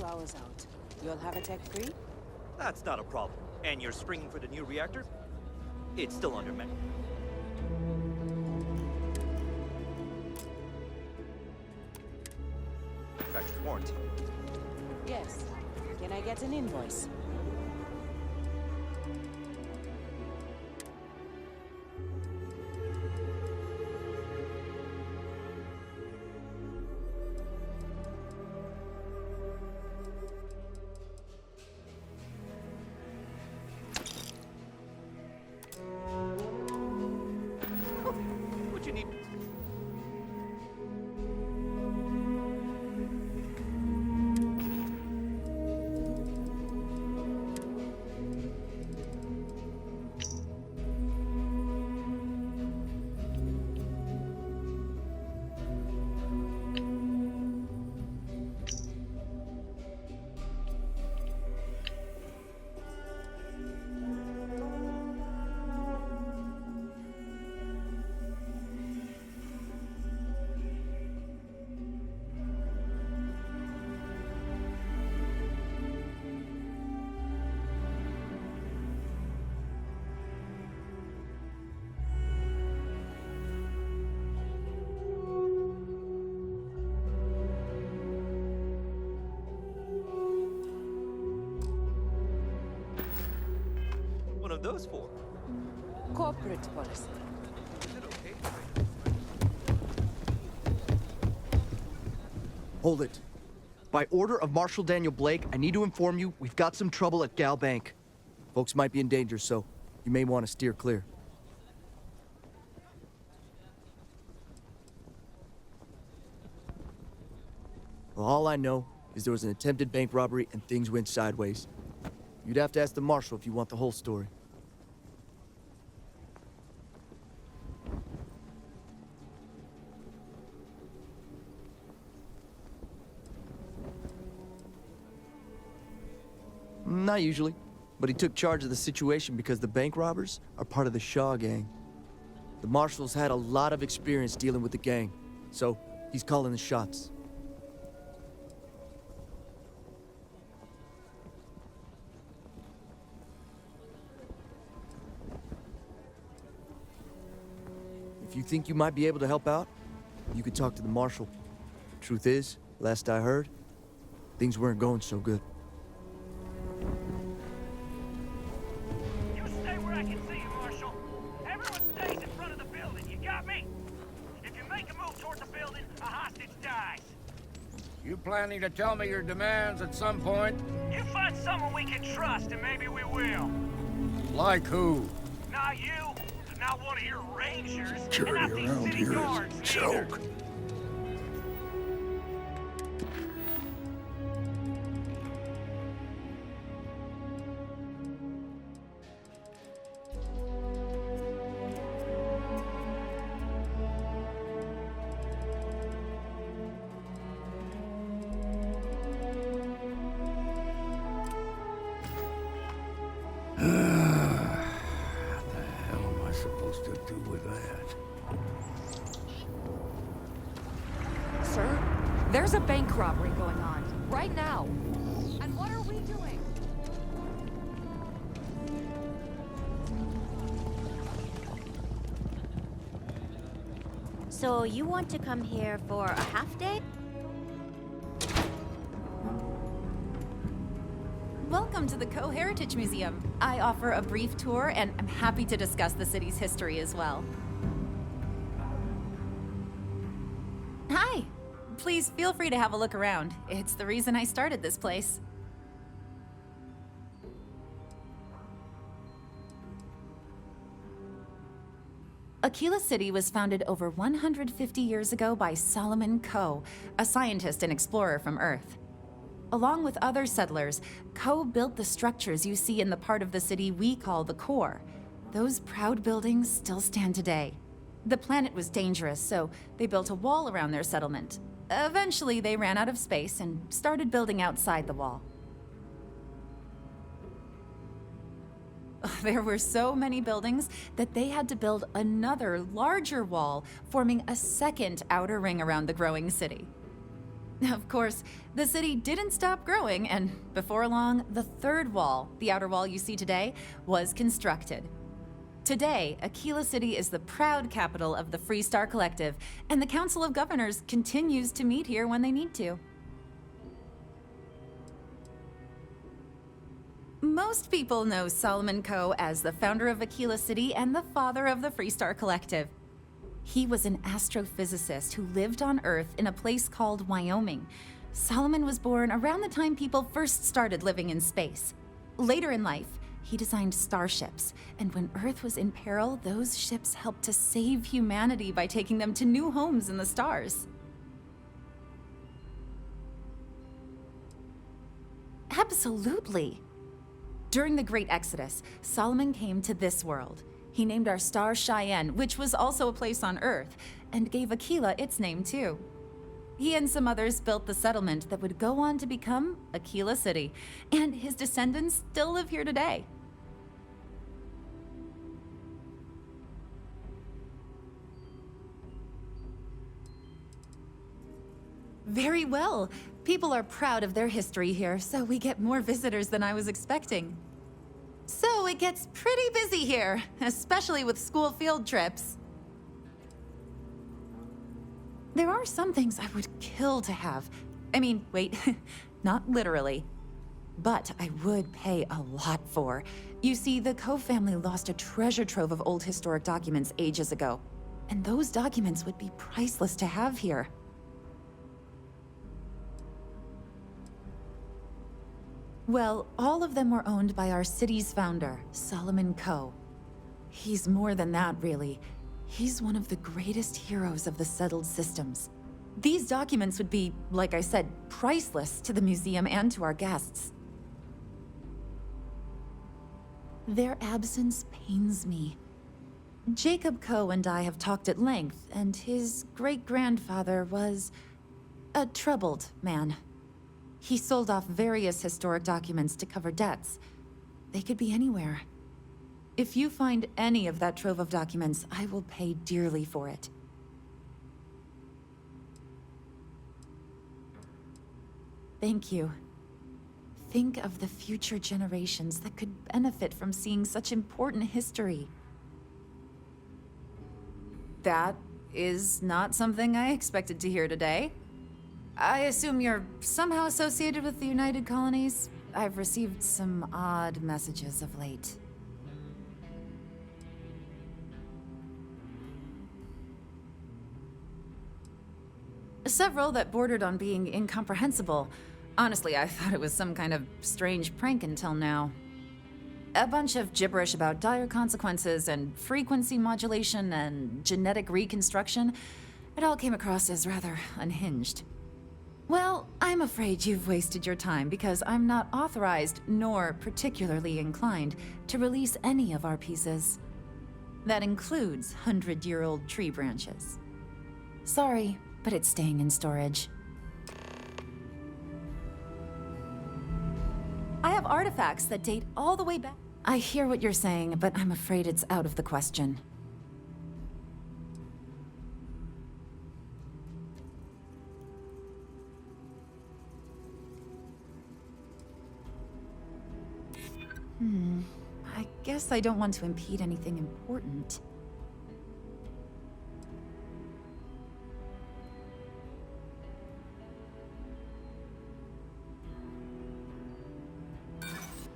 2 hours out. You'll have a tech free? That's not a problem. And you're springing for the new reactor? It's still under manufacturer's warranty. Yes. Can I get an invoice? What you need? One of those four. Corporate policy. Is it okay? Hold it. By order of Marshal Daniel Blake, I need to inform you we've got some trouble at Gal Bank. Folks might be in danger, so you may want to steer clear. Well, all I know is there was an attempted bank robbery and things went sideways. You'd have to ask the Marshal if you want the whole story. Not usually, but he took charge of the situation because the bank robbers are part of the Shaw gang. The Marshal's had a lot of experience dealing with the gang, so he's calling the shots. If you think you might be able to help out, you could talk to the Marshal. Truth is, last I heard, things weren't going so good. You stay where I can see you, Marshal. Everyone stays in front of the building, you got me? If you make a move towards the building, a hostage dies. You planning to tell me your demands at some point? You find someone we can trust, and maybe we will. Like who? Not you, not one of your rangers, and not Security these around city here is guards, a neither. joke. What the hell am I supposed to do with that? Sir, there's a bank robbery going on right now. And what are we doing? So you want to come here for a half day? Welcome to the Co-Heritage Museum. I offer a brief tour, and I'm happy to discuss the city's history as well. Hi! Please feel free to have a look around. It's the reason I started this place. Aquila City was founded over 150 years ago by Solomon Coe, a scientist and explorer from Earth. Along with other settlers, Coe built the structures you see in the part of the city we call the core. Those proud buildings still stand today. The planet was dangerous, so they built a wall around their settlement. Eventually, they ran out of space and started building outside the wall. There were so many buildings that they had to build another, larger wall, forming a second outer ring around the growing city. Of course, the city didn't stop growing, and before long, the third wall, the outer wall you see today, was constructed. Today, Aquila City is the proud capital of the Free Star Collective, and the Council of Governors continues to meet here when they need to. Most people know Solomon Coe as the founder of Aquila City and the father of the Free Star Collective. He was an astrophysicist who lived on Earth in a place called Wyoming. Solomon was born around the time people first started living in space. Later in life, he designed starships, and when Earth was in peril, those ships helped to save humanity by taking them to new homes in the stars. Absolutely. During the Great Exodus, Solomon came to this world. He named our star Cheyenne, which was also a place on Earth, and gave Aquila its name too. He and some others built the settlement that would go on to become Aquila City, and his descendants still live here today. Very well. People are proud of their history here, so we get more visitors than I was expecting. So it gets pretty busy here, especially with school field trips. There are some things I would kill to have. I mean, wait, not literally. But I would pay a lot for. You see, the Coe family lost a treasure trove of old historic documents ages ago. And those documents would be priceless to have here. Well, all of them were owned by our city's founder, Solomon Coe. He's more than that, really. He's one of the greatest heroes of the settled systems. These documents would be, like I said, priceless to the museum and to our guests. Their absence pains me. Jacob Coe and I have talked at length, and his great-grandfather was a troubled man. He sold off various historic documents to cover debts. They could be anywhere. If you find any of that trove of documents, I will pay dearly for it. Thank you. Think of the future generations that could benefit from seeing such important history. That is not something I expected to hear today. I assume you're somehow associated with the United Colonies? I've received some odd messages of late. Several that bordered on being incomprehensible. Honestly, I thought it was some kind of strange prank until now. A bunch of gibberish about dire consequences and frequency modulation and genetic reconstruction. It all came across as rather unhinged. Well, I'm afraid you've wasted your time because I'm not authorized nor particularly inclined to release any of our pieces. That includes 100-year-old tree branches. Sorry, but it's staying in storage. I have artifacts that date all the way back. I hear what you're saying, but I'm afraid it's out of the question. I guess I don't want to impede anything important.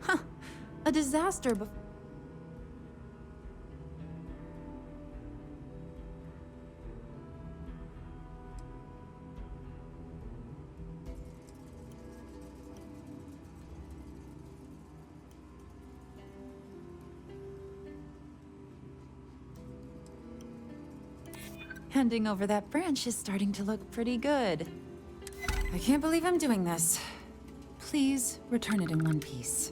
Huh. A disaster before. Handing over that branch is starting to look pretty good. I can't believe I'm doing this. Please return it in one piece.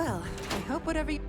Well, I hope whatever you...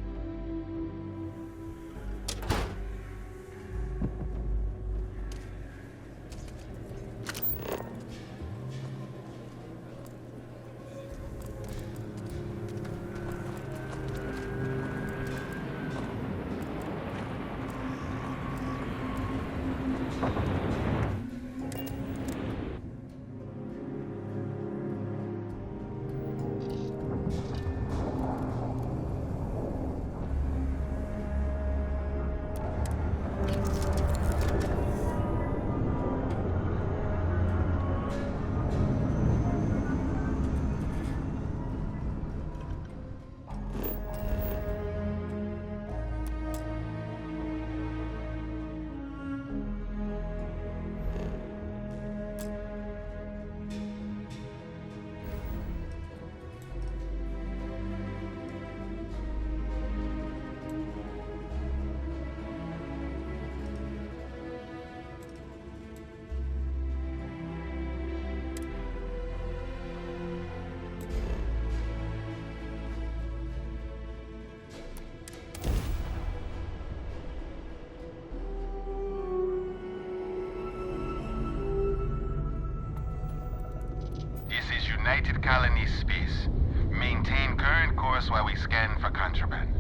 This is United Colony Space. Maintain current course while we scan for contraband.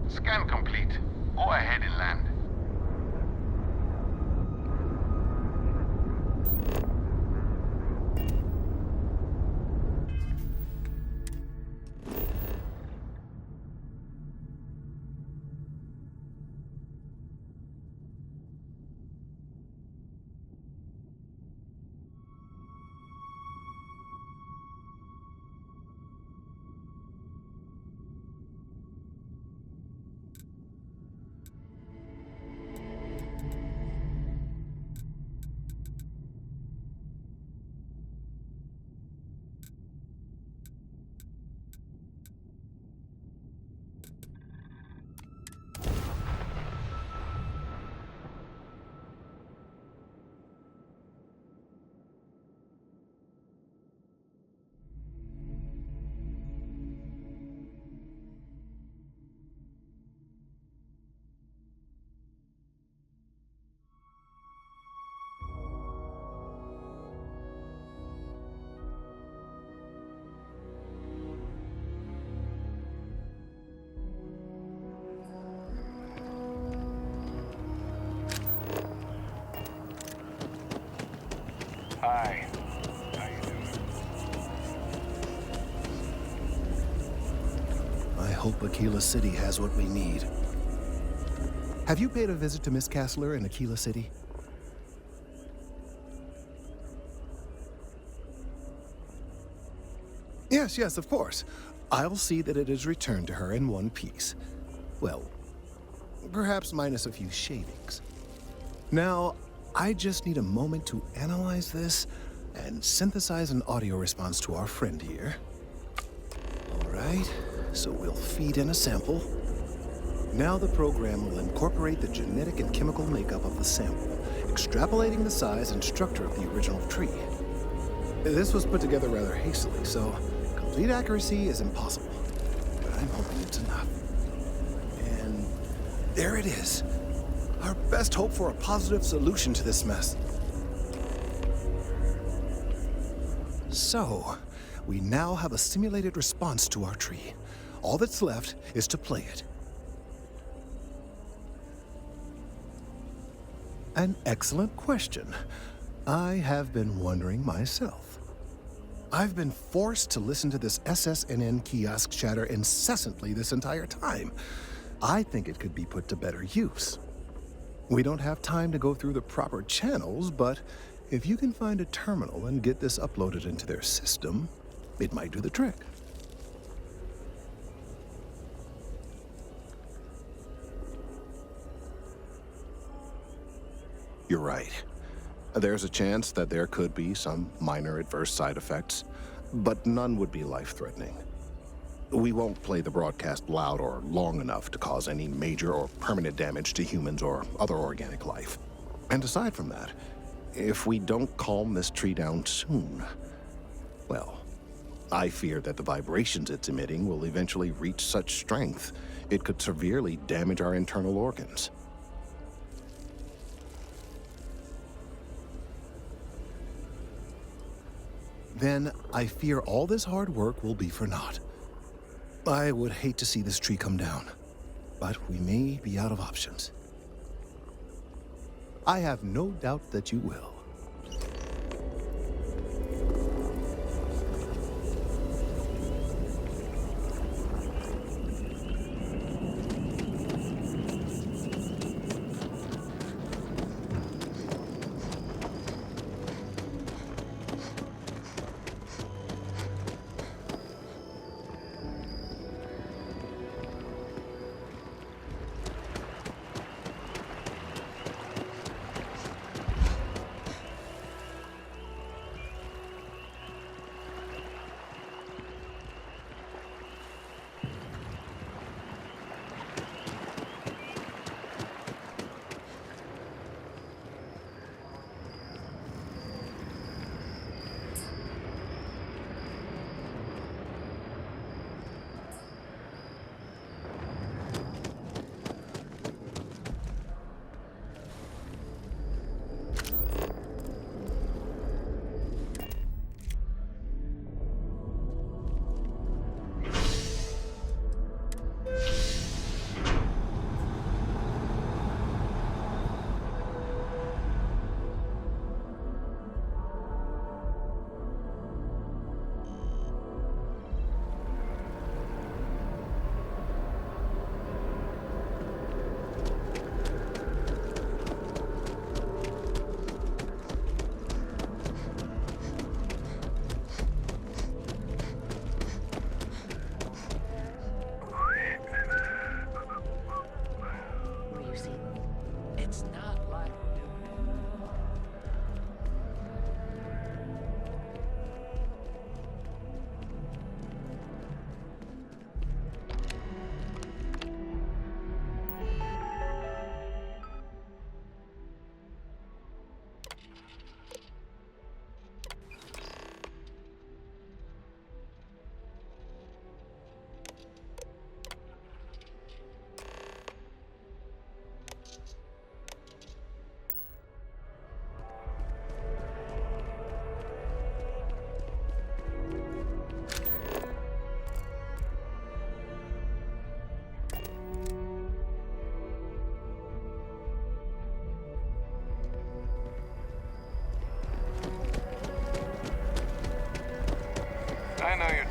Scan complete. Go ahead and land. Hi. How you doing? I hope Aquila City has what we need. Have you paid a visit to Miss Castler in Aquila City? Yes, of course. I'll see that it is returned to her in one piece. Well, perhaps minus a few shavings. Now, I just need a moment to analyze this and synthesize an audio response to our friend here. All right, so we'll feed in a sample. Now the program will incorporate the genetic and chemical makeup of the sample, extrapolating the size and structure of the original tree. This was put together rather hastily, so complete accuracy is impossible, but I'm hoping it's enough. And there it is. Our best hope for a positive solution to this mess. So, we now have a simulated response to our tree. All that's left is to play it. An excellent question. I have been wondering myself. I've been forced to listen to this SSNN kiosk chatter incessantly this entire time. I think it could be put to better use. We don't have time to go through the proper channels, but if you can find a terminal and get this uploaded into their system, it might do the trick. You're right. There's a chance that there could be some minor adverse side effects, but none would be life-threatening. We won't play the broadcast loud or long enough to cause any major or permanent damage to humans or other organic life. And aside from that, if we don't calm this tree down soon, well, I fear that the vibrations it's emitting will eventually reach such strength it could severely damage our internal organs. Then I fear all this hard work will be for naught. I would hate to see this tree come down, but we may be out of options. I have no doubt that you will.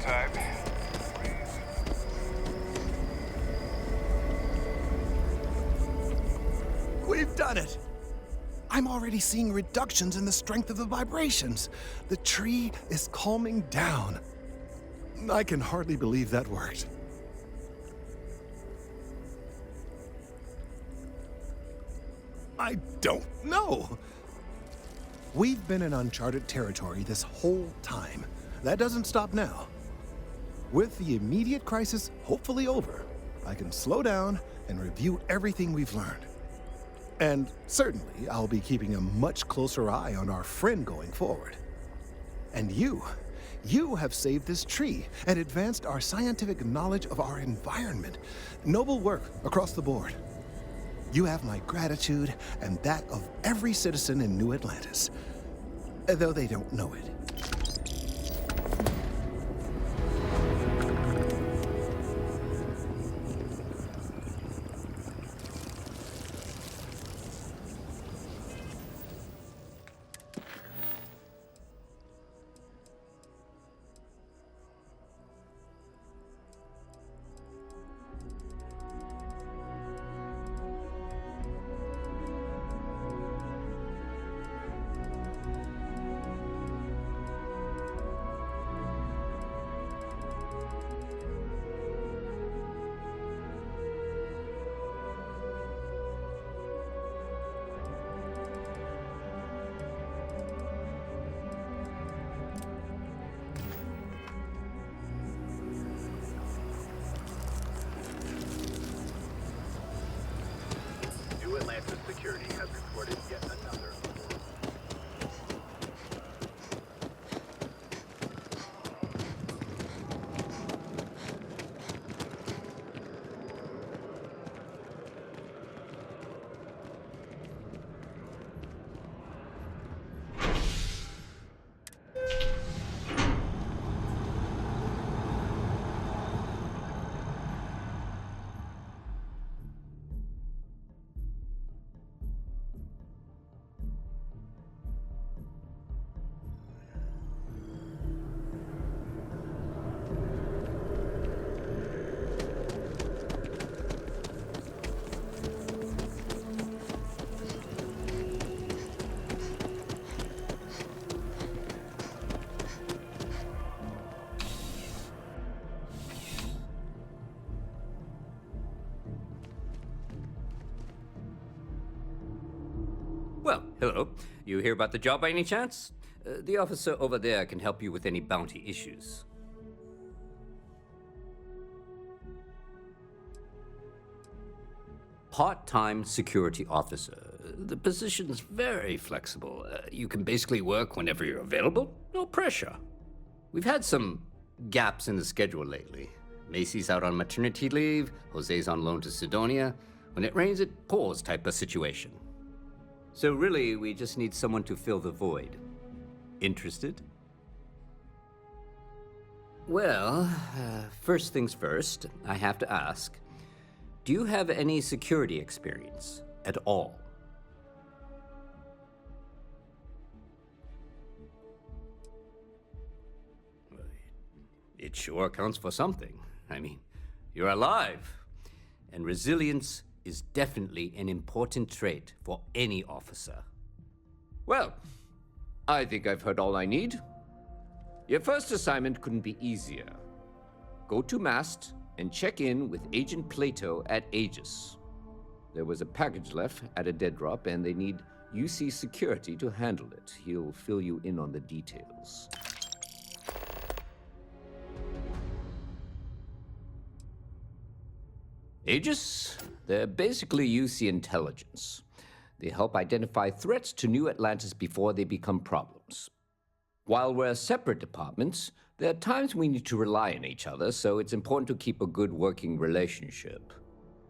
time. We've done it! I'm already seeing reductions in the strength of the vibrations. The tree is calming down. I can hardly believe that worked. I don't know. We've been in uncharted territory this whole time. That doesn't stop now. With the immediate crisis hopefully over, I can slow down and review everything we've learned. And certainly, I'll be keeping a much closer eye on our friend going forward. And you have saved this tree and advanced our scientific knowledge of our environment. Noble work across the board. You have my gratitude and that of every citizen in New Atlantis, though they don't know it. New Atlantis Security has reported yet another. Well, hello. You hear about the job by any chance? The officer over there can help you with any bounty issues. Part-time security officer. The position's very flexible. You can basically work whenever you're available. No pressure. We've had some gaps in the schedule lately. Macy's out on maternity leave, Jose's on loan to Sidonia. When it rains, it pours type of situation. So really, we just need someone to fill the void. Interested? Well, first things first, I have to ask, do you have any security experience at all? It sure counts for something. I mean, you're alive, and resilience is definitely an important trait for any officer. Well, I think I've heard all I need. Your first assignment couldn't be easier. Go to Mast and check in with Agent Plato at Aegis. There was a package left at a dead drop, and they need UC security to handle it. He'll fill you in on the details. Aegis? They're basically UC intelligence. They help identify threats to New Atlantis before they become problems. While we're separate departments, there are times we need to rely on each other, so it's important to keep a good working relationship.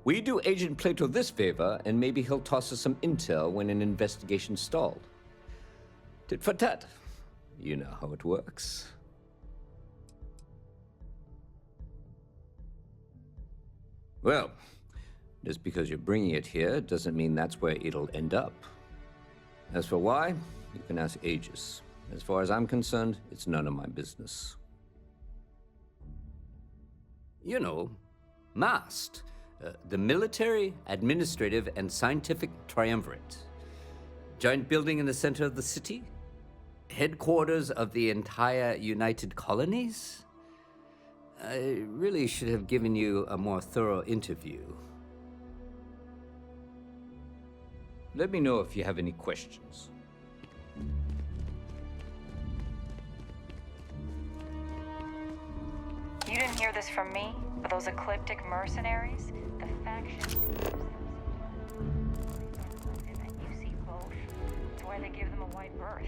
We do Agent Plato this favor, and maybe he'll toss us some intel when an investigation stalled. Tit for tat. You know how it works. Well, just because you're bringing it here doesn't mean that's where it'll end up. As for why, you can ask Aegis. As far as I'm concerned, it's none of my business. You know, MAST, the Military, Administrative, and Scientific Triumvirate. Giant building in the center of the city? Headquarters of the entire United Colonies? I really should have given you a more thorough interview. Let me know if you have any questions. You didn't hear this from me, but those ecliptic mercenaries, the factions, and you see both. That's why they give them a wide berth.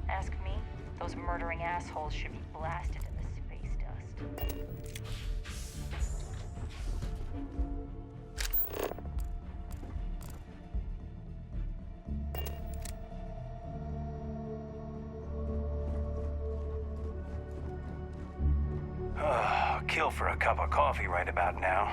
Ask me, those murdering assholes should be blasted in the space dust. Kill for a cup of coffee right about now.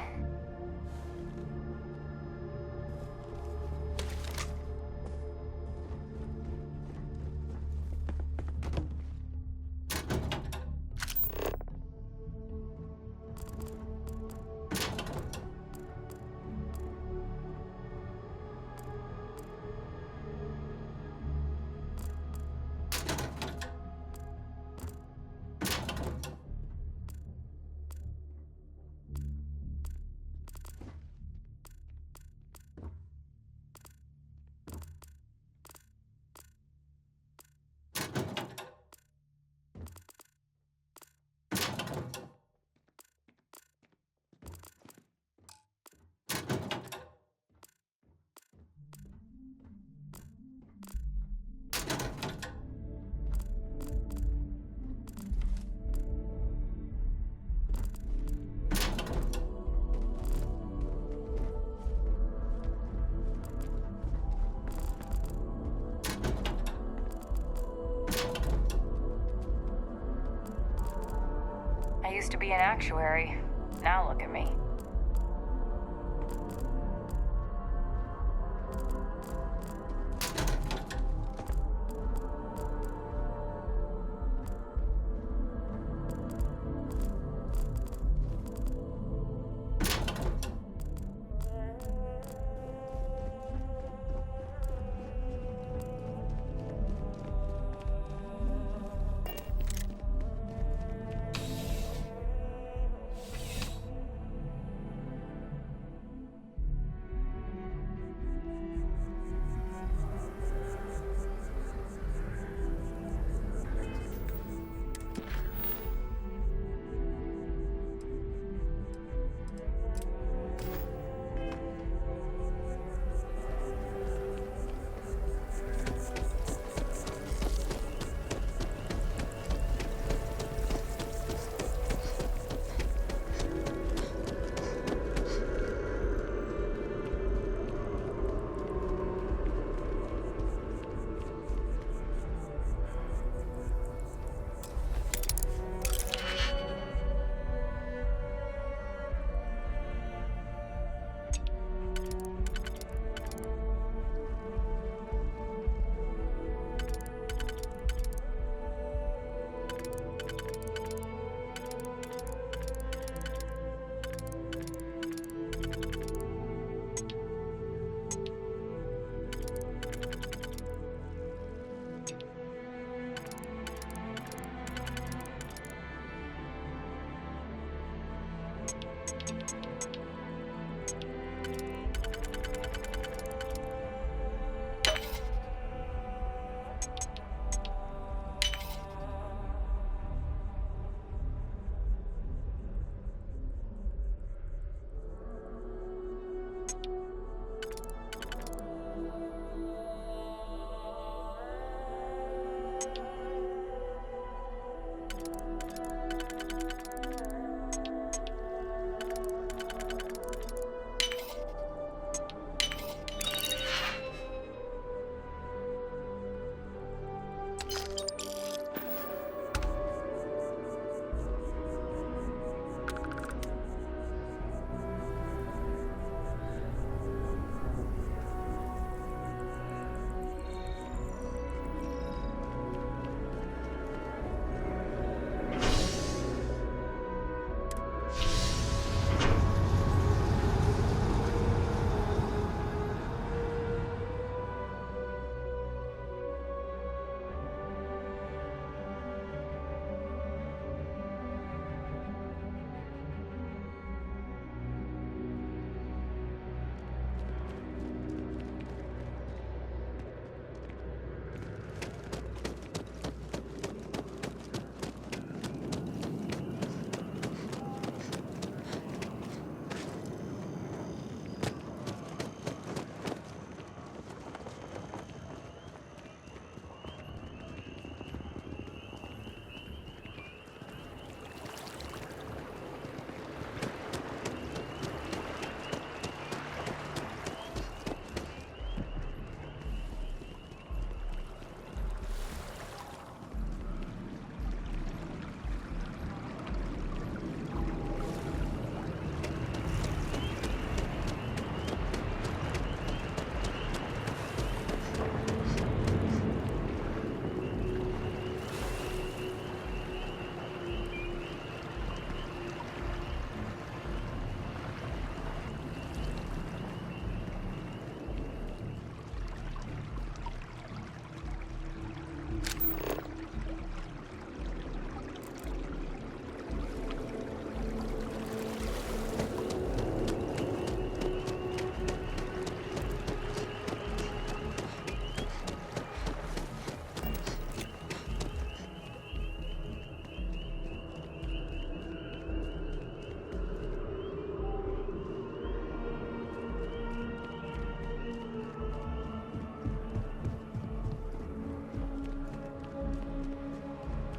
I used to be an actuary. Now look at me.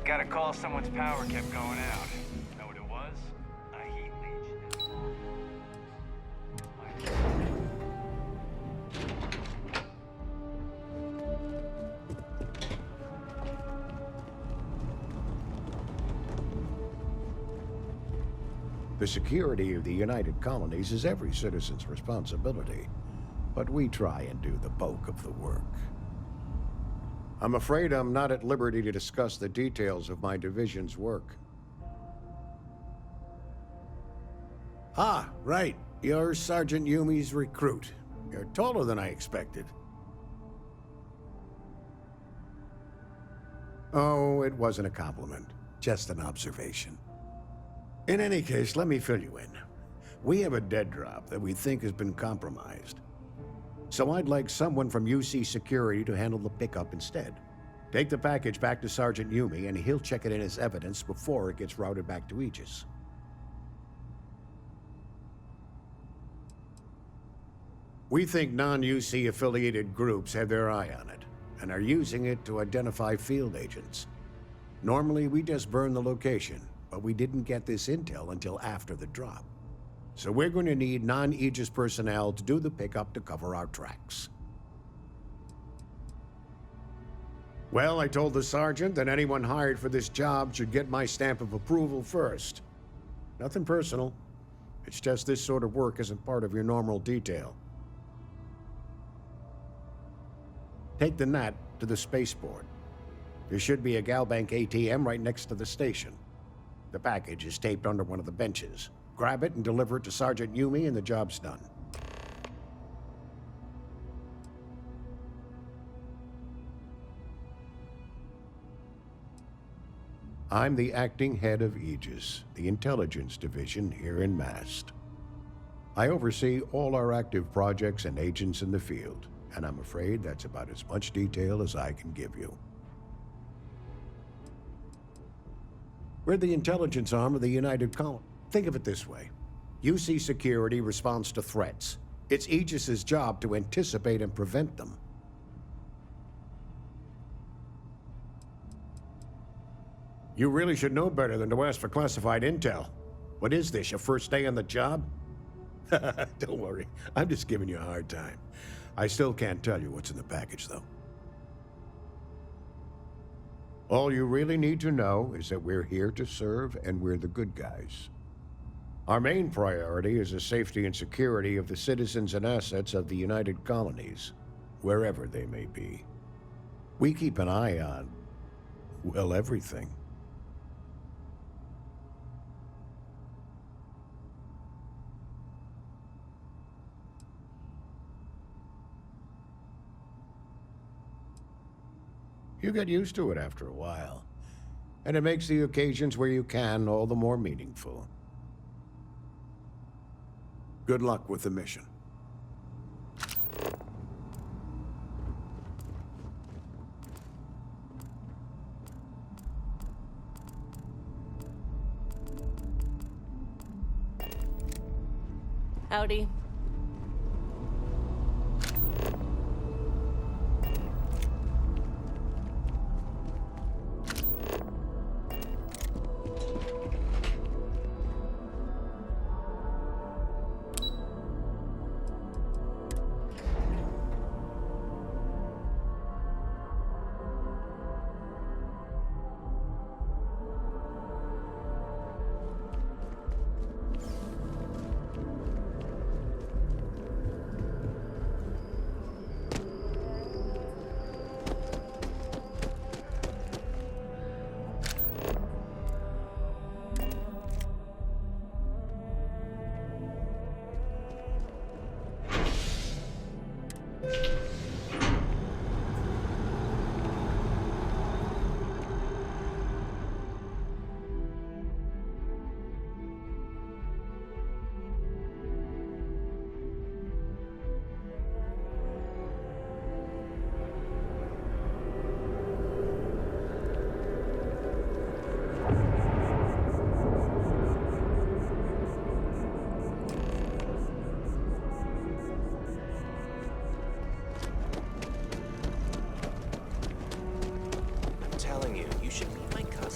Got a call someone's power kept going out. Know what it was? A heat leech. The security of the United Colonies is every citizen's responsibility, but we try and do the bulk of the work. I'm afraid I'm not at liberty to discuss the details of my division's work. Ah, right. You're Sergeant Yumi's recruit. You're taller than I expected. Oh, it wasn't a compliment. Just an observation. In any case, let me fill you in. We have a dead drop that we think has been compromised. So I'd like someone from UC Security to handle the pickup instead. Take the package back to Sergeant Yumi, and he'll check it in as evidence before it gets routed back to Aegis. We think non-UC affiliated groups have their eye on it, and are using it to identify field agents. Normally, we just burn the location, but we didn't get this intel until after the drop. So we're going to need non-Aegis personnel to do the pickup to cover our tracks. Well, I told the sergeant that anyone hired for this job should get my stamp of approval first. Nothing personal. It's just this sort of work isn't part of your normal detail. Take the Nat to the spaceport. There should be a Galbank ATM right next to the station. The package is taped under one of the benches. Grab it and deliver it to Sergeant Yumi, and the job's done. I'm the acting head of Aegis, the intelligence division here in Mast. I oversee all our active projects and agents in the field, and I'm afraid that's about as much detail as I can give you. We're the intelligence arm of the United Colonies. Think of it this way. UC Security responds to threats. It's Aegis's job to anticipate and prevent them. You really should know better than to ask for classified intel. What is this, your first day on the job? Don't worry, I'm just giving you a hard time. I still can't tell you what's in the package, though. All you really need to know is that we're here to serve, and we're the good guys. Our main priority is the safety and security of the citizens and assets of the United Colonies, wherever they may be. We keep an eye on, well, everything. You get used to it after a while, and it makes the occasions where you can all the more meaningful. Good luck with the mission. Howdy.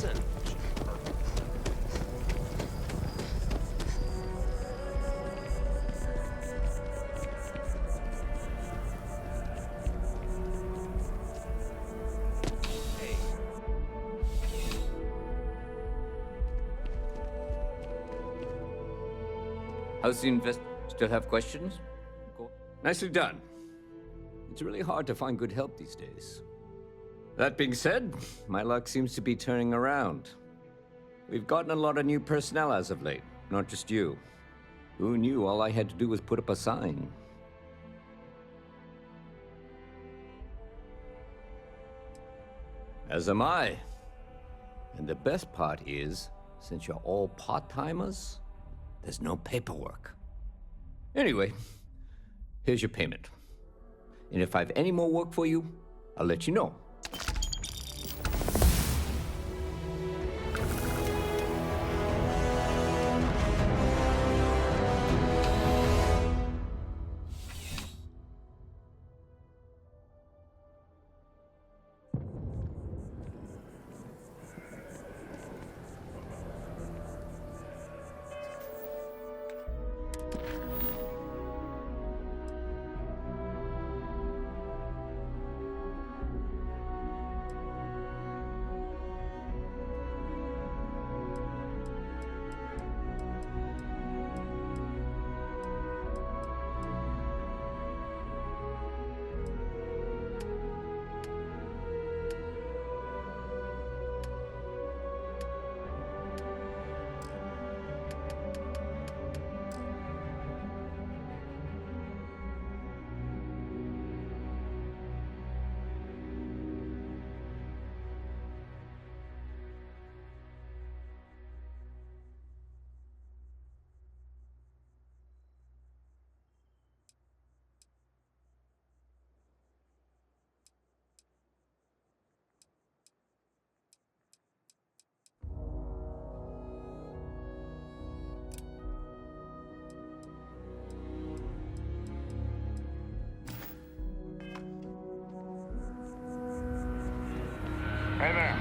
listen. How's the invest? Still have questions? Go. Nicely done. It's really hard to find good help these days. That being said, my luck seems to be turning around. We've gotten a lot of new personnel as of late, not just you. Who knew all I had to do was put up a sign? As am I. And the best part is, since you're all part-timers, there's no paperwork. Anyway, here's your payment. And if I have any more work for you, I'll let you know. Hey there.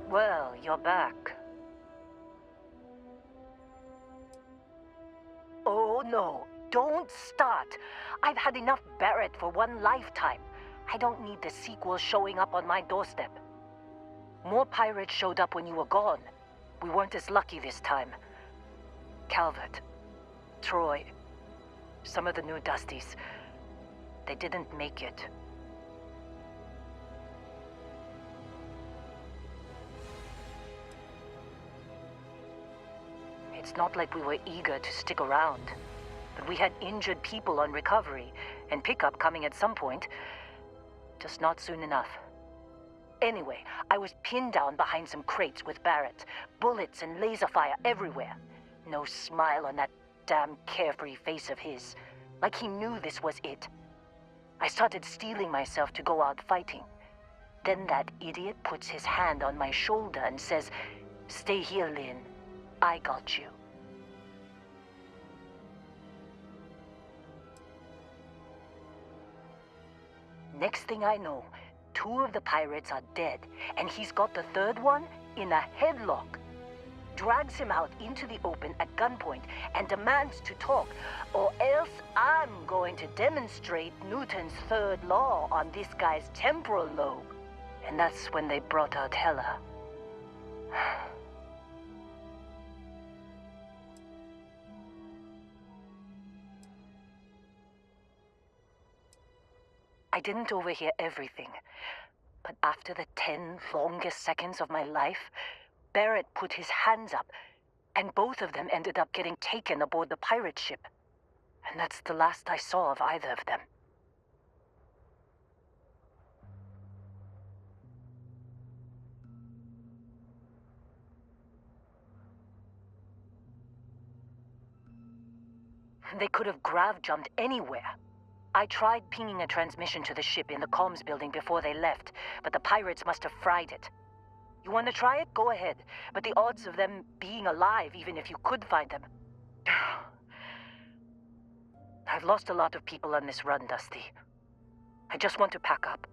Well, you're back. Oh no, don't start. I've had enough Barrett for one lifetime. I don't need the sequel showing up on my doorstep. More pirates showed up when you were gone. We weren't as lucky this time. Calvert, Troy, some of the new Dusties, they didn't make it. It's not like we were eager to stick around, but we had injured people on recovery, and pickup coming at some point. Just not soon enough. Anyway, I was pinned down behind some crates with Barrett. Bullets and laser fire everywhere. No smile on that damn carefree face of his. Like he knew this was it. I started steeling myself to go out fighting. Then that idiot puts his hand on my shoulder and says, "Stay here, Lynn. I got you." Next thing I know, 2 of the pirates are dead, and he's got the third one in a headlock. Drags him out into the open at gunpoint and demands to talk, or else I'm going to demonstrate Newton's third law on this guy's temporal lobe. And that's when they brought out Hella. I didn't overhear everything, but after the 10 longest seconds of my life, Barrett put his hands up, and both of them ended up getting taken aboard the pirate ship. And that's the last I saw of either of them. They could have grav-jumped anywhere. I tried pinging a transmission to the ship in the comms building before they left, but the pirates must have fried it. You want to try it? Go ahead. But the odds of them being alive, even if you could find them... I've lost a lot of people on this run, Dusty. I just want to pack up.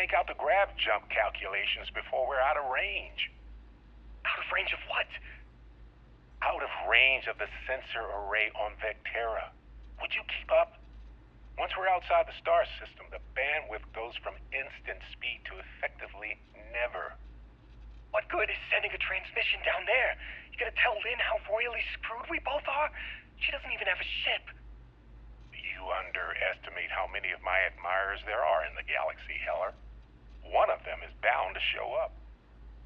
make out the grav jump calculations before we're out of range. Out of range of what? Out of range of the sensor array on Vectera. Would you keep up? Once we're outside the star system, the bandwidth goes from instant speed to effectively never. What good is sending a transmission down there? You gonna tell Lynn how royally screwed we both are? She doesn't even have a ship. You underestimate how many of my admirers there are in the galaxy, Heller. One of them is bound to show up,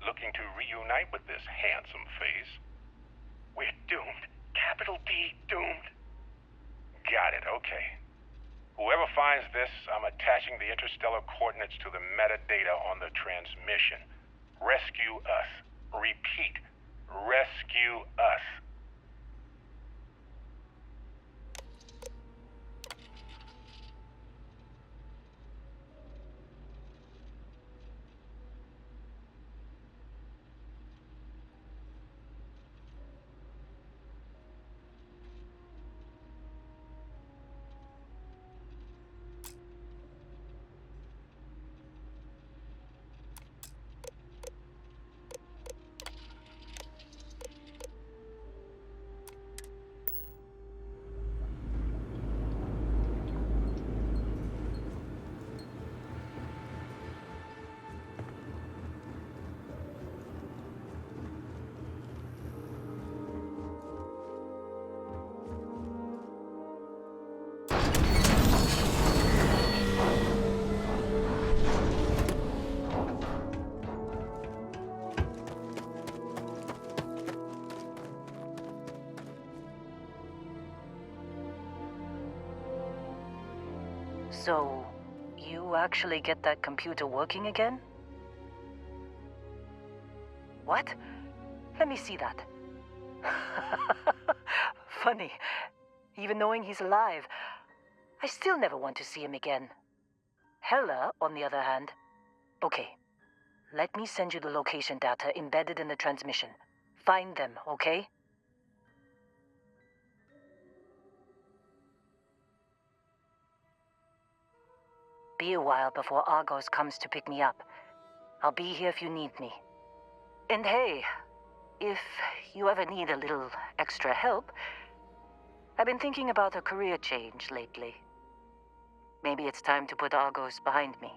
looking to reunite with this handsome face. We're doomed. Capital D, doomed. Got it, okay. Whoever finds this, I'm attaching the interstellar coordinates to the metadata on the transmission. Rescue us. Repeat, rescue us. So, you actually get that computer working again? What? Let me see that. Funny. Even knowing he's alive, I still never want to see him again. Hella, on the other hand. Okay. Let me send you the location data embedded in the transmission. Find them, okay? Be a while before Argos comes to pick me up. I'll be here if you need me. And hey, if you ever need a little extra help, I've been thinking about a career change lately. Maybe it's time to put Argos behind me.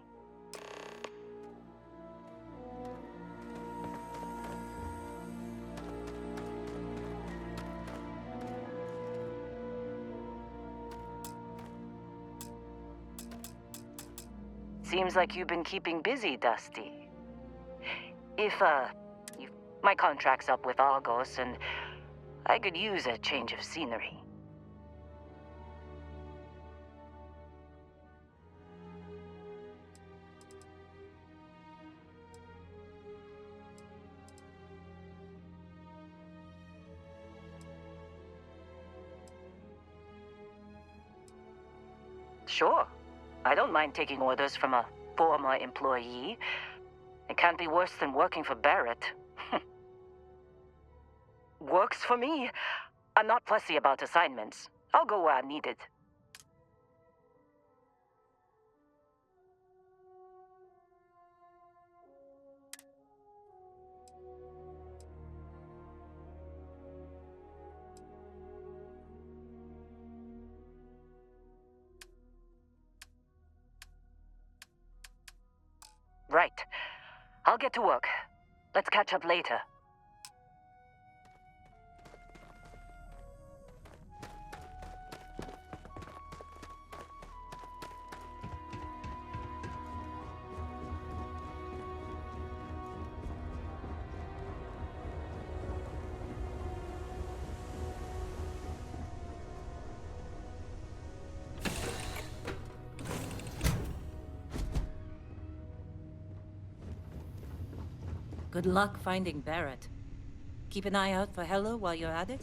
Seems like you've been keeping busy, Dusty. My contract's up with Argos, and I could use a change of scenery. Sure. I don't mind taking orders from a former employee. It can't be worse than working for Barrett. Works for me. I'm not fussy about assignments. I'll go where I'm needed. Right. I'll get to work. Let's catch up later. Good luck finding Barrett. Keep an eye out for Hella while you're at it.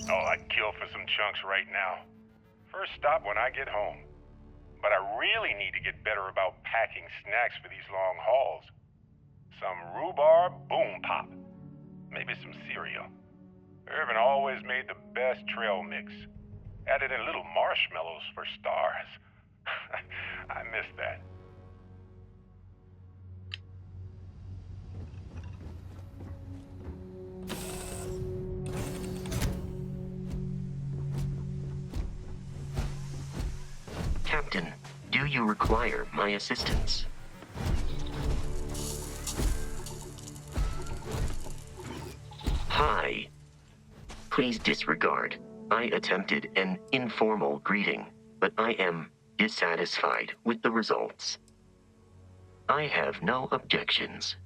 Oh, I'd kill for some chunks right now. First stop when I get home. But I really need to get better about packing snacks for these long hauls. Some rhubarb boom pop. Maybe some cereal. Irvin always made the best trail mix. Added in little marshmallows for stars. I miss that. Captain, do you require my assistance? Hi. Please disregard. I attempted an informal greeting, but I am dissatisfied with the results. I have no objections.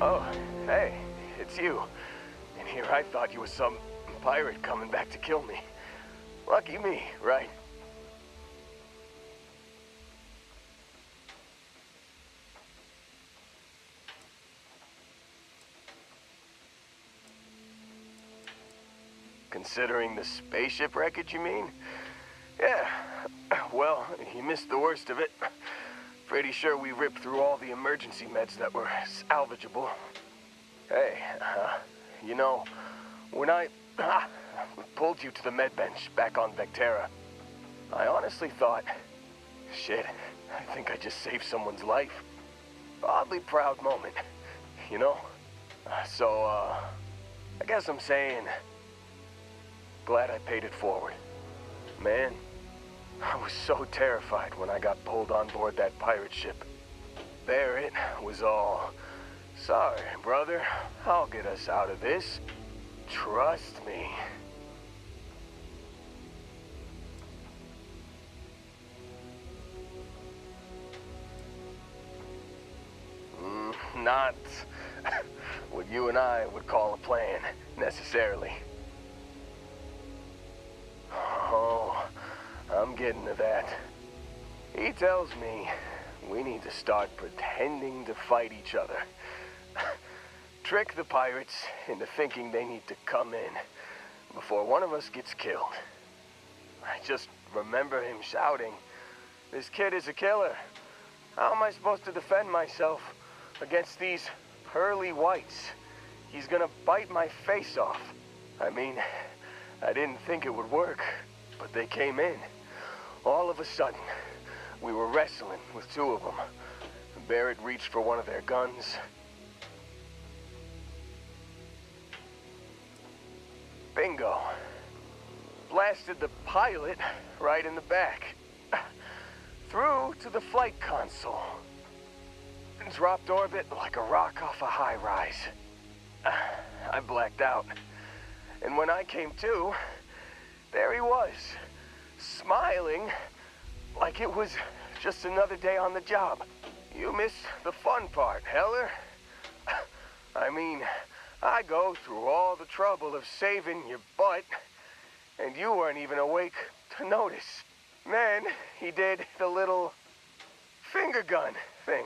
Oh, hey, it's you. And here I thought you was some pirate coming back to kill me. Lucky me, right? Considering the spaceship wreckage, you mean? Yeah, well, you missed the worst of it. Pretty sure we ripped through all the emergency meds that were salvageable. Hey, you know, when I pulled you to the med bench back on Vectera, I honestly thought, shit, I think I just saved someone's life. Oddly proud moment, you know? So, I guess I'm saying, glad I paid it forward. Man, I was so terrified when I got pulled on board that pirate ship. Barrett was all, sorry, brother, I'll get us out of this. Trust me. Not what you and I would call a plan, necessarily. Oh, I'm getting to that. He tells me we need to start pretending to fight each other. Trick the pirates into thinking they need to come in before one of us gets killed. I just remember him shouting, "This kid is a killer. How am I supposed to defend myself against these pearly whites. He's gonna bite my face off. I mean, I didn't think it would work, but they came in. All of a sudden, we were wrestling with two of them. Barrett reached for one of their guns. Bingo. Blasted the pilot right in the back. Through to the flight console. Dropped orbit like a rock off a high-rise. I blacked out. And when I came to, there he was, smiling like it was just another day on the job. You missed the fun part, Heller. I mean, I go through all the trouble of saving your butt, and you weren't even awake to notice. Then he did the little finger gun thing.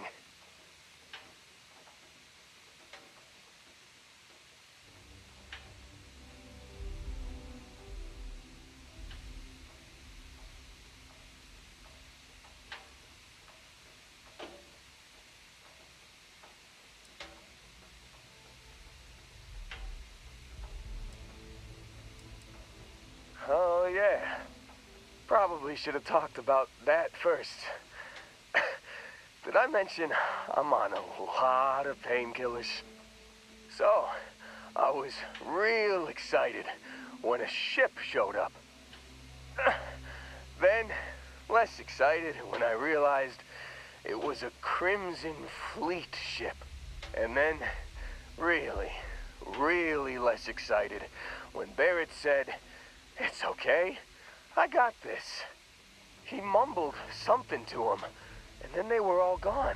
Oh, yeah. Probably should have talked about that first. Did I mention I'm on a lot of painkillers? So, I was real excited when a ship showed up. Then, less excited when I realized it was a Crimson Fleet ship. And then, really less excited when Barrett said, "It's okay. I got this." He mumbled something to him, and then they were all gone.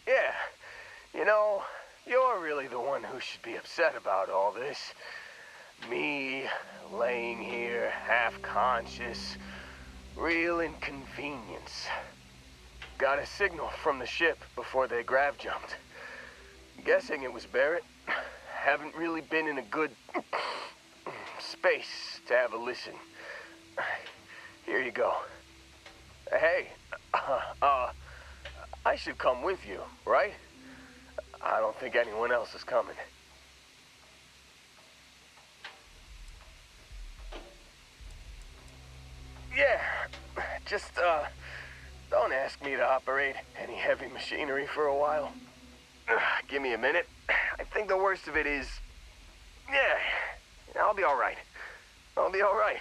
Yeah, you know, you're really the one who should be upset about all this. Me, laying here, half-conscious, real inconvenience. Got a signal from the ship before they grav-jumped. Guessing it was Barrett. Haven't really been in a good space to have a listen. Here you go. Hey, I should come with you, right? I don't think anyone else is coming. Yeah, just, don't ask me to operate any heavy machinery for a while. Give me a minute. I think the worst of it is... Yeah, I'll be alright. I'll be alright.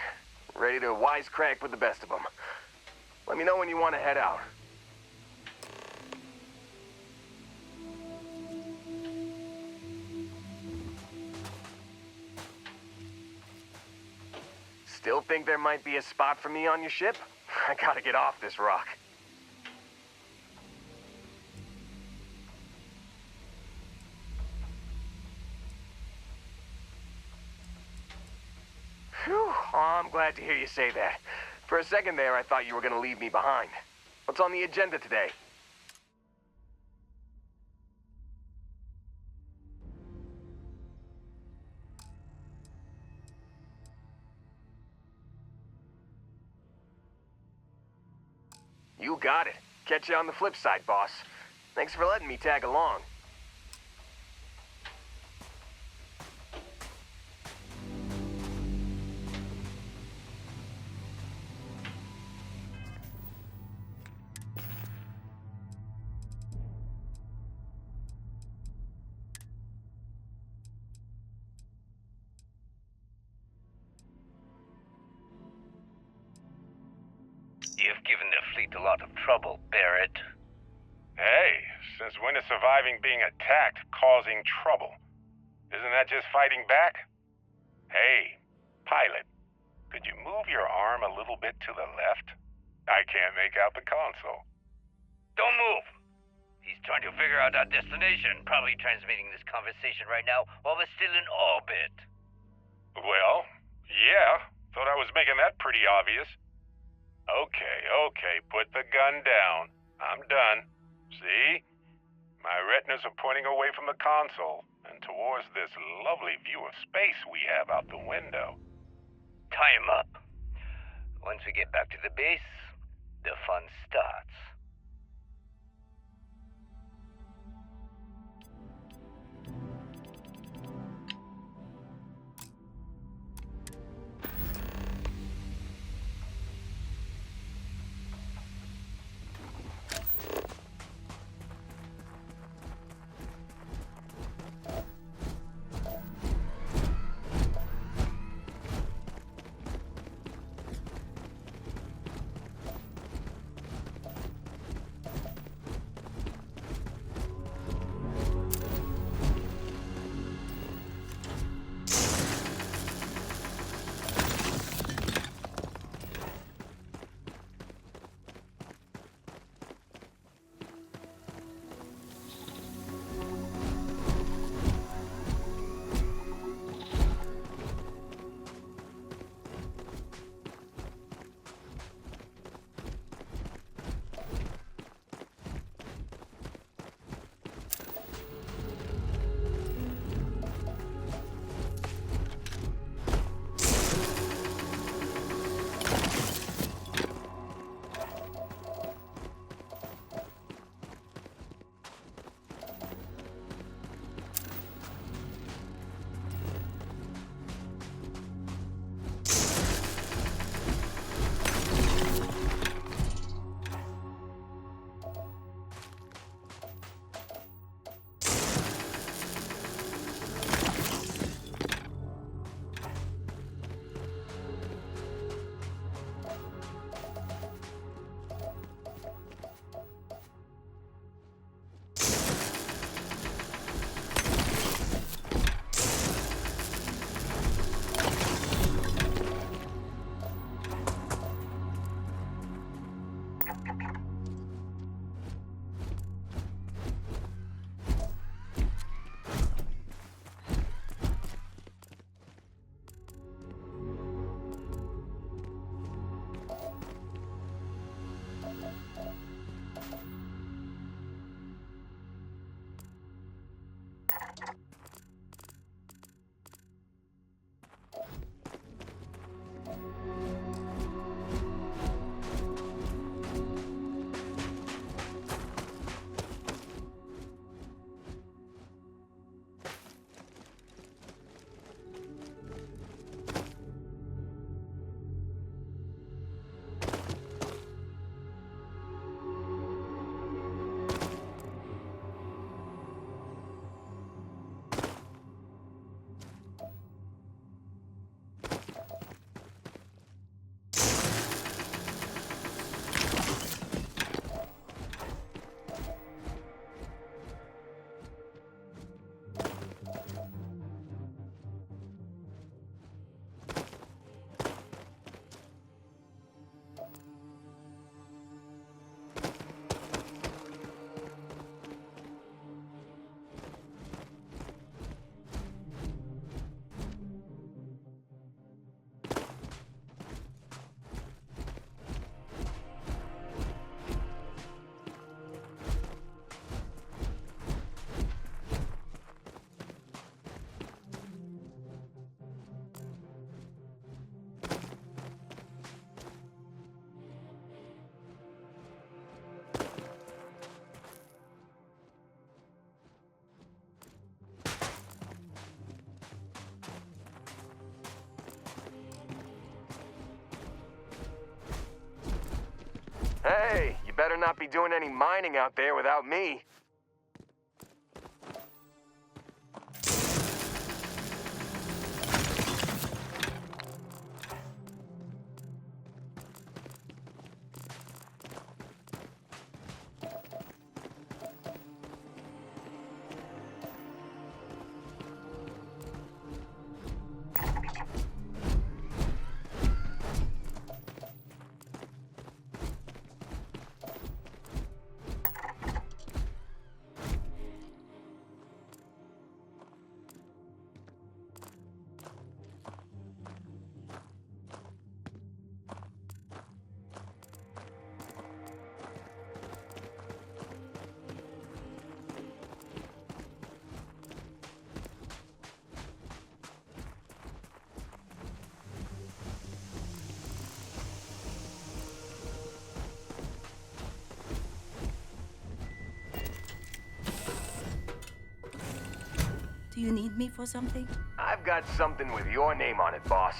Ready to wisecrack with the best of them. Let me know when you want to head out. Still think there might be a spot for me on your ship? I gotta get off this rock. Whew, oh, I'm glad to hear you say that. For a second there, I thought you were gonna leave me behind. What's on the agenda today? You got it. Catch you on the flip side, boss. Thanks for letting me tag along. You've given the fleet a lot of trouble, Barrett. Hey, since when is surviving being attacked causing trouble? Isn't that just fighting back? Hey, pilot, could you move your arm a little bit to the left? I can't make out the console. Don't move! He's trying to figure out our destination, probably transmitting this conversation right now while we're still in orbit. Well, yeah, thought I was making that pretty obvious. Okay, put the gun down. I'm done. See? My retinas are pointing away from the console and towards this lovely view of space we have out the window. Tie him up. Once we get back to the base, the fun starts. Hey, you better not be doing any mining out there without me. Do you need me for something? I've got something with your name on it, boss.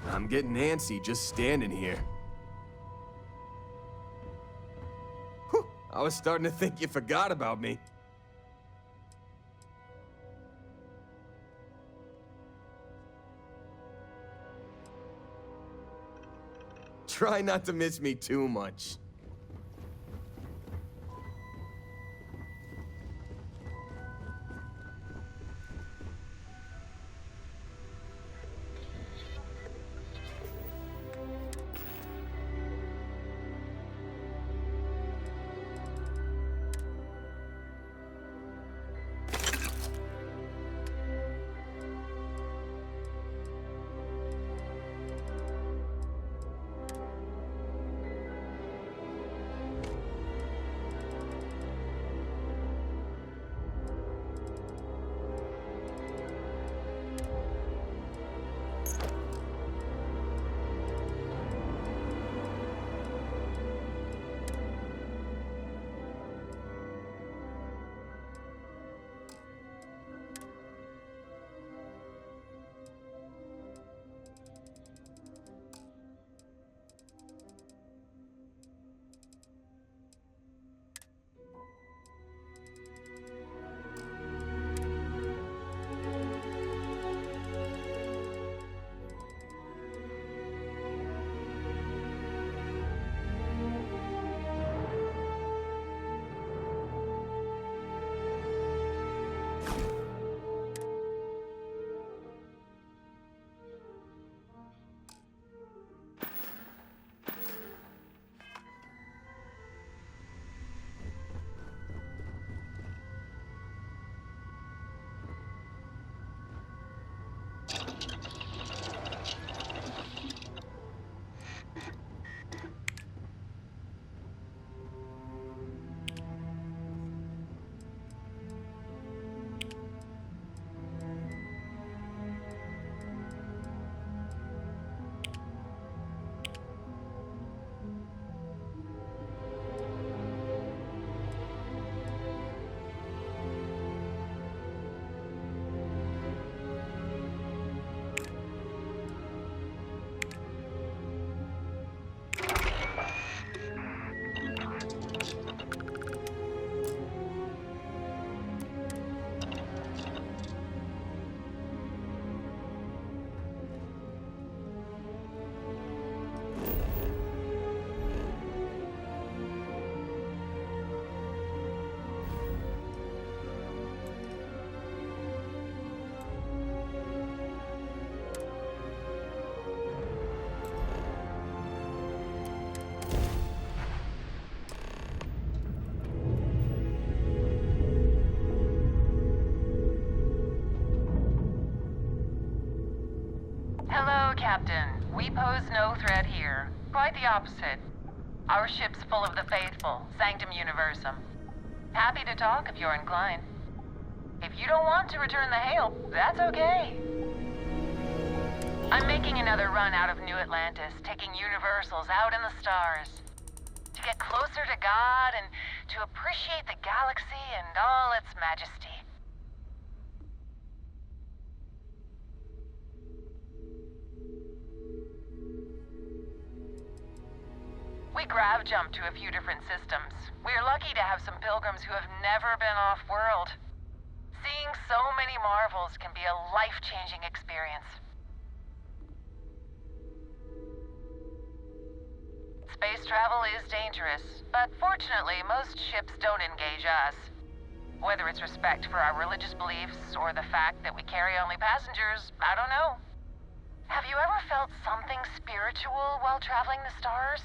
I'm getting antsy just standing here. Whew, I was starting to think you forgot about me. Try not to miss me too much. Hello, Captain. We pose no threat here. Quite the opposite. Our ship's full of the faithful, Sanctum Universum. Happy to talk if you're inclined. If you don't want to return the hail, that's okay. I'm making another run out of New Atlantis, taking Universals out in the stars. To get closer to God and to appreciate the galaxy and all its majesty. We grav jump to a few different systems. We're lucky to have some pilgrims who have never been off-world. Seeing so many marvels can be a life-changing experience. Space travel is dangerous, but fortunately, most ships don't engage us. Whether it's respect for our religious beliefs or the fact that we carry only passengers, I don't know. Have you ever felt something spiritual while traveling the stars?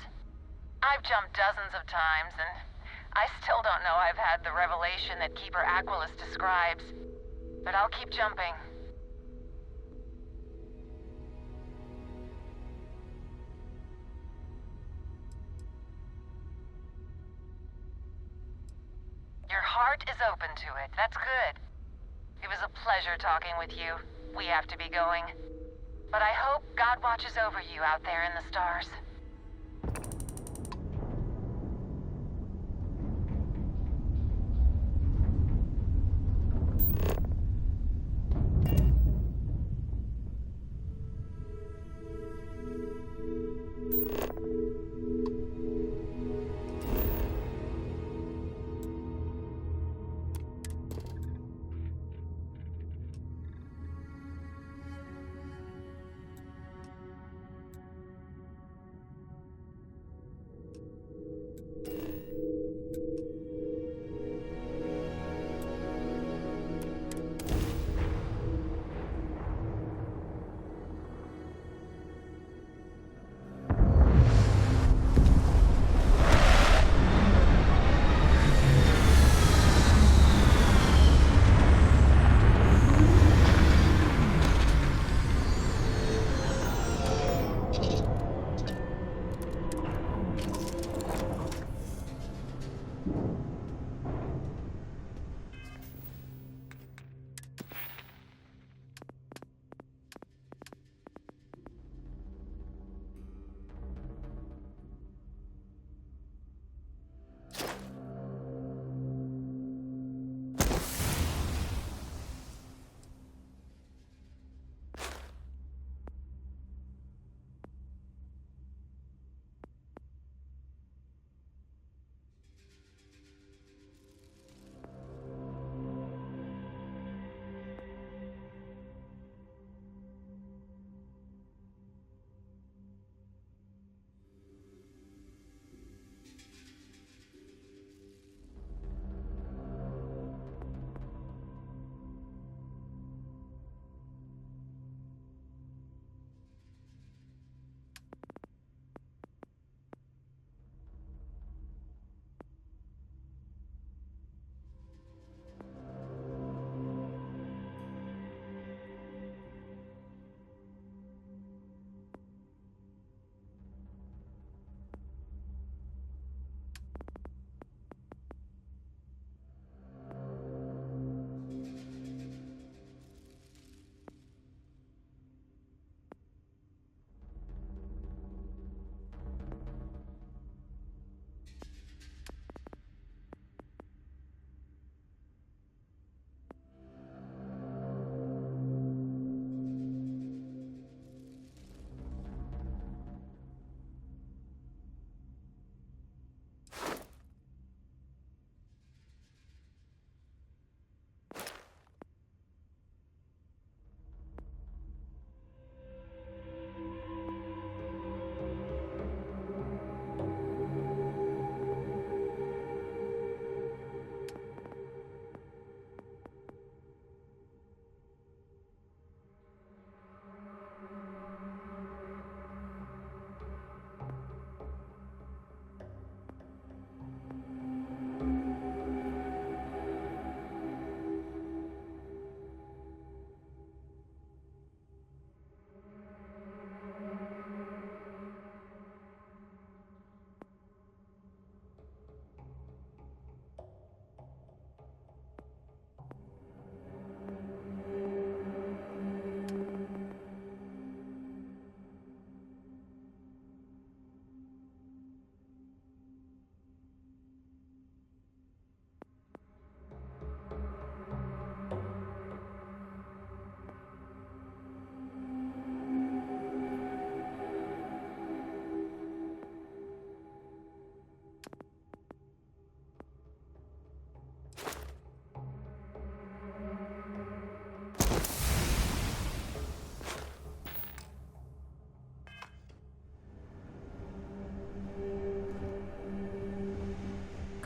I've jumped dozens of times, and I still don't know I've had the revelation that Keeper Aquilus describes. But I'll keep jumping. Your heart is open to it. That's good. It was a pleasure talking with you. We have to be going. But I hope God watches over you out there in the stars.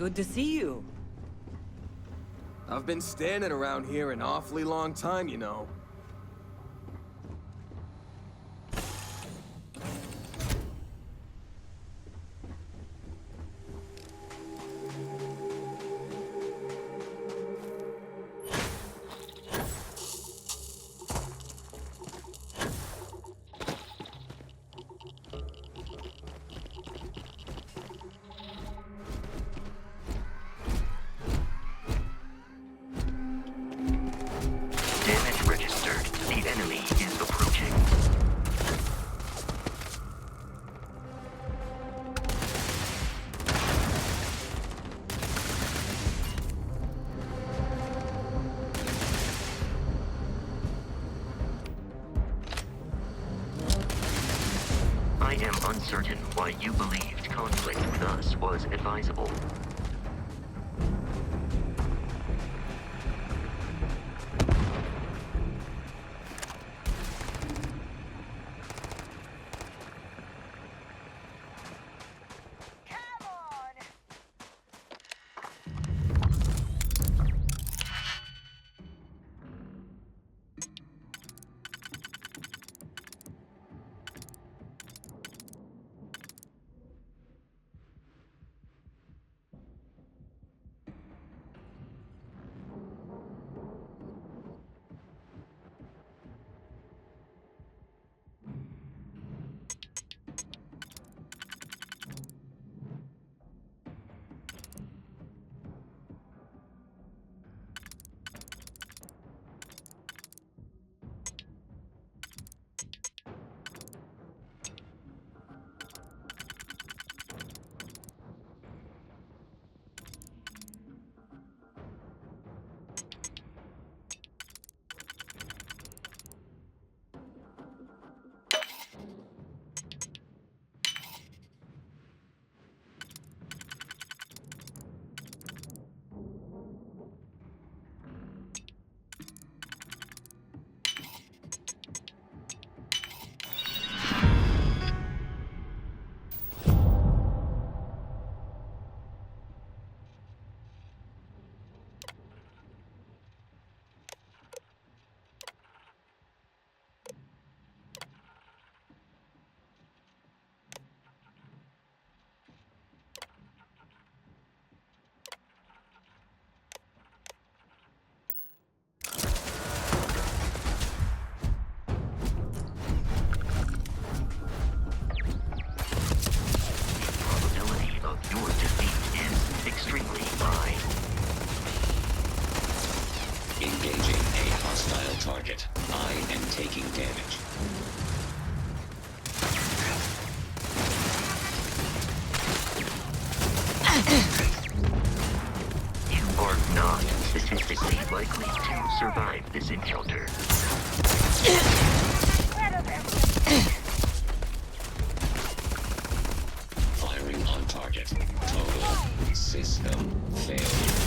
Good to see you. I've been standing around here an awfully long time, you know. Damage registered. The enemy is approaching. I am uncertain why you believed conflict with us was advisable. target. I am taking damage. You are not statistically likely to survive this encounter. Firing on target. Total system failure.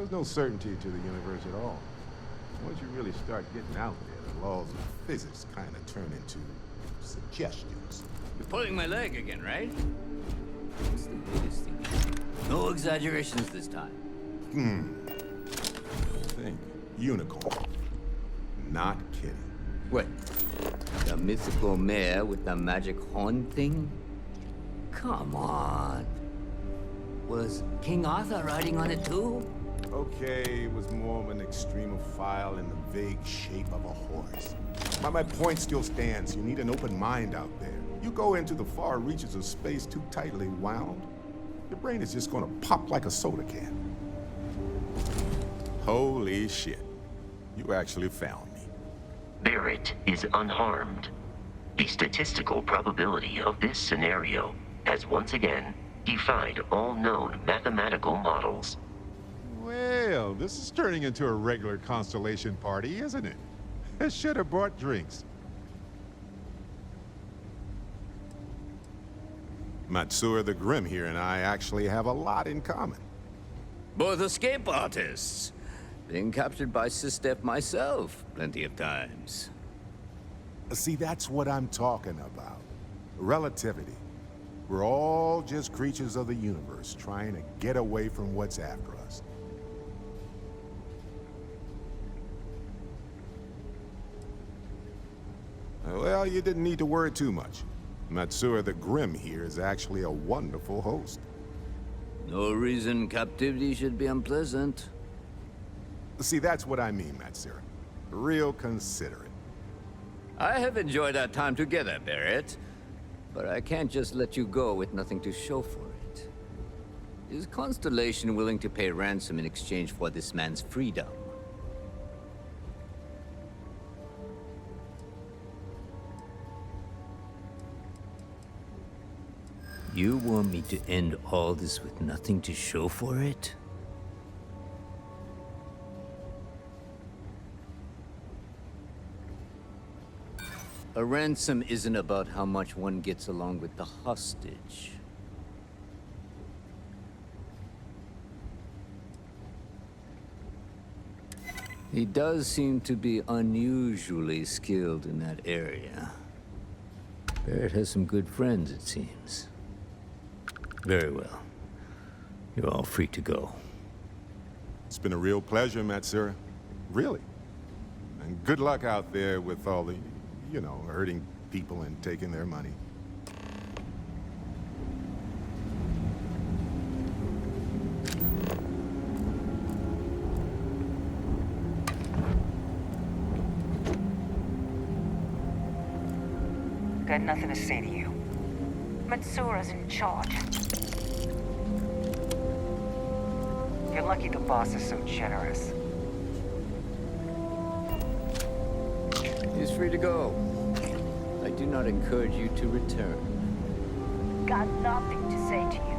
There's no certainty to the universe at all. Once you really start getting out there, the laws of physics kind of turn into suggestions. You're pulling my leg again, right? What's the latest thing? No exaggerations this time. Think. Unicorn. Not kidding. What? The mythical mare with the magic horn thing? Come on. Was King Arthur riding on it too? Okay, it was more of an extremophile in the vague shape of a horse. But my point still stands. You need an open mind out there. You go into the far reaches of space too tightly wound, your brain is just gonna pop like a soda can. Holy shit. You actually found me. Barrett is unharmed. The statistical probability of this scenario has once again defied all known mathematical models. Well, this is turning into a regular constellation party, isn't it? I should have brought drinks. Matsura the Grim here and I actually have a lot in common. Both escape artists. Been captured by Sistef myself plenty of times. See, that's what I'm talking about. Relativity. We're all just creatures of the universe trying to get away from what's after us. Well, you didn't need to worry too much. Matsura the Grim here is actually a wonderful host. No reason captivity should be unpleasant. See, that's what I mean, Matsura. Real considerate. I have enjoyed our time together, Barrett. But I can't just let you go with nothing to show for it. Is Constellation willing to pay ransom in exchange for this man's freedom? You want me to end all this with nothing to show for it? A ransom isn't about how much one gets along with the hostage. He does seem to be unusually skilled in that area. Barrett has some good friends, it seems. Very well. You're all free to go. It's been a real pleasure, Matsura. Really. And good luck out there with all the, you know, hurting people and taking their money. Got nothing to say to you. Matsura's in charge. You're lucky the boss is so generous. He's free to go. I do not encourage you to return. Got nothing to say to you.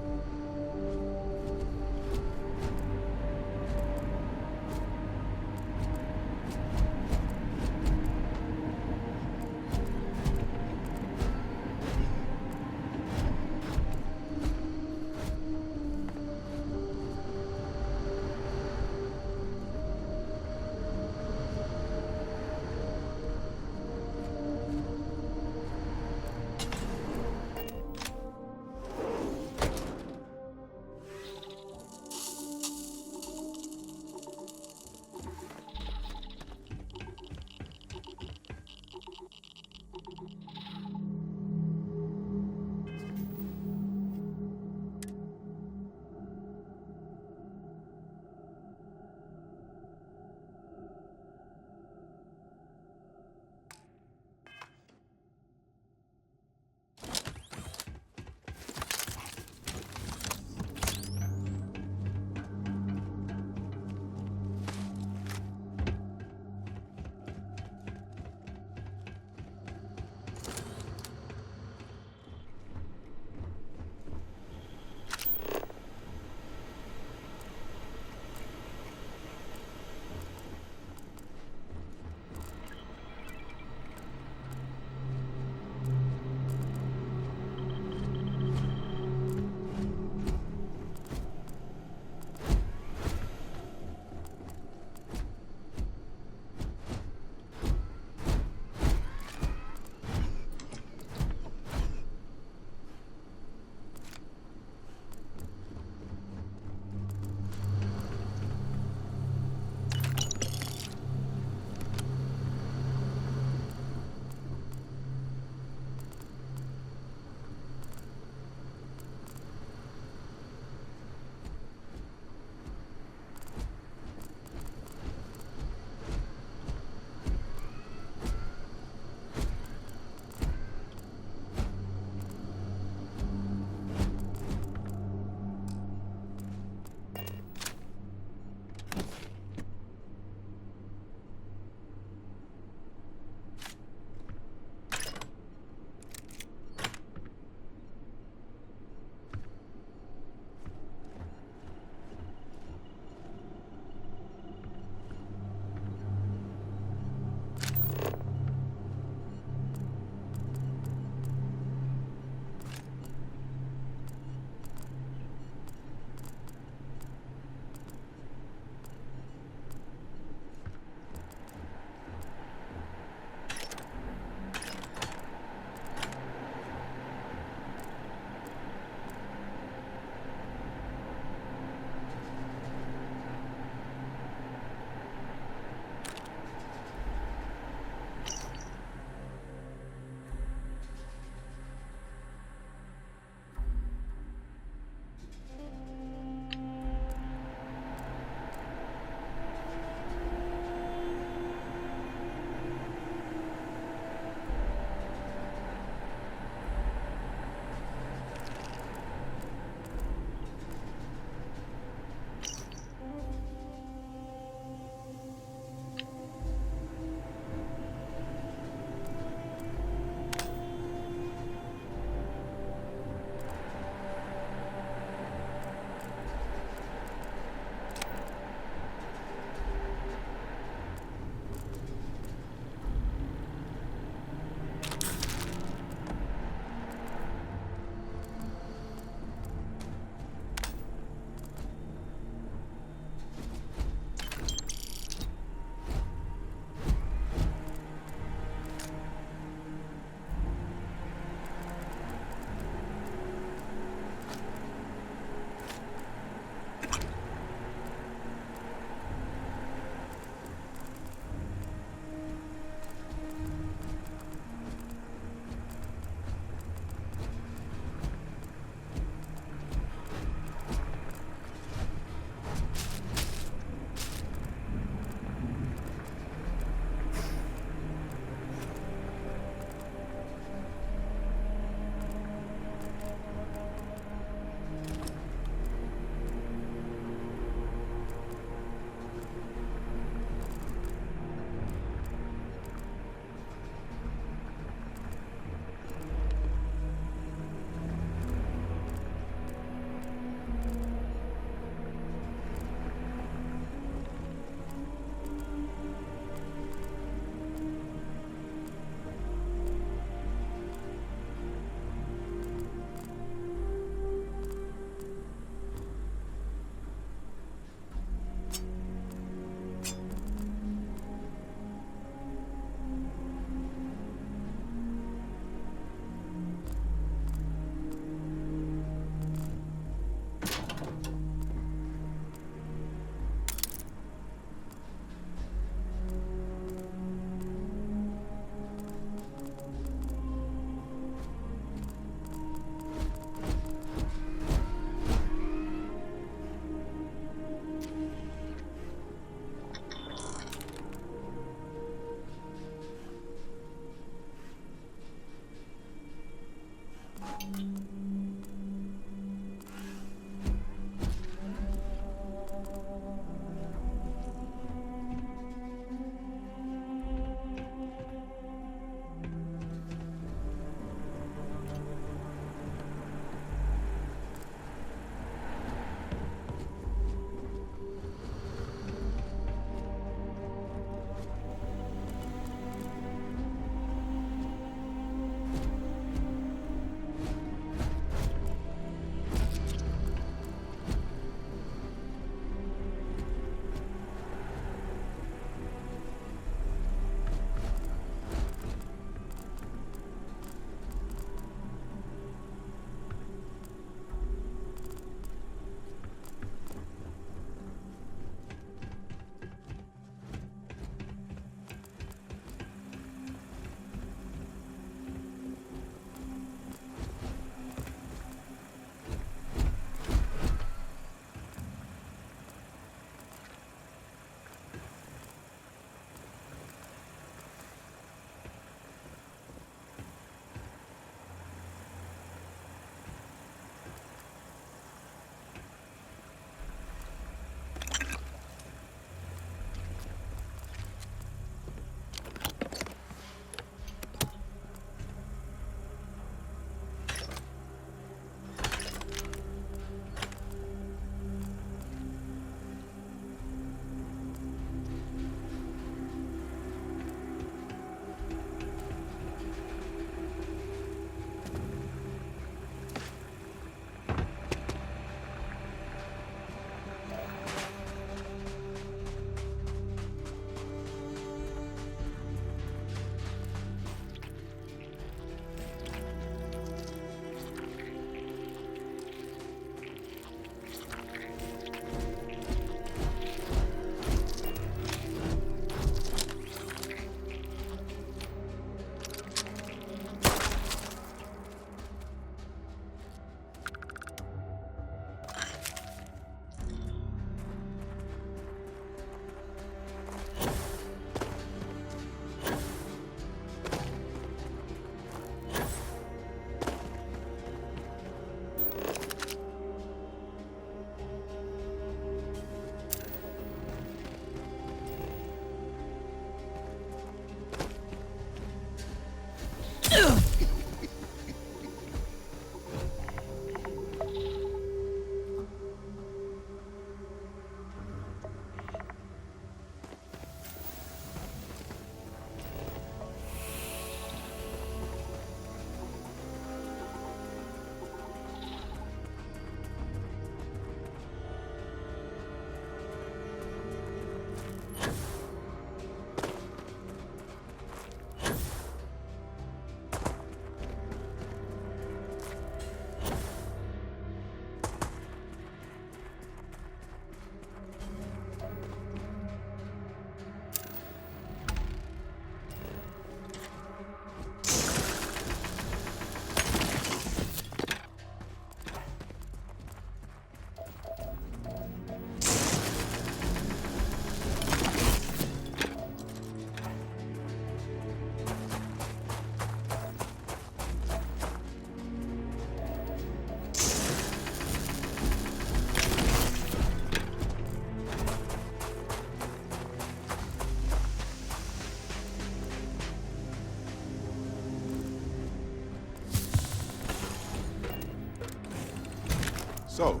So,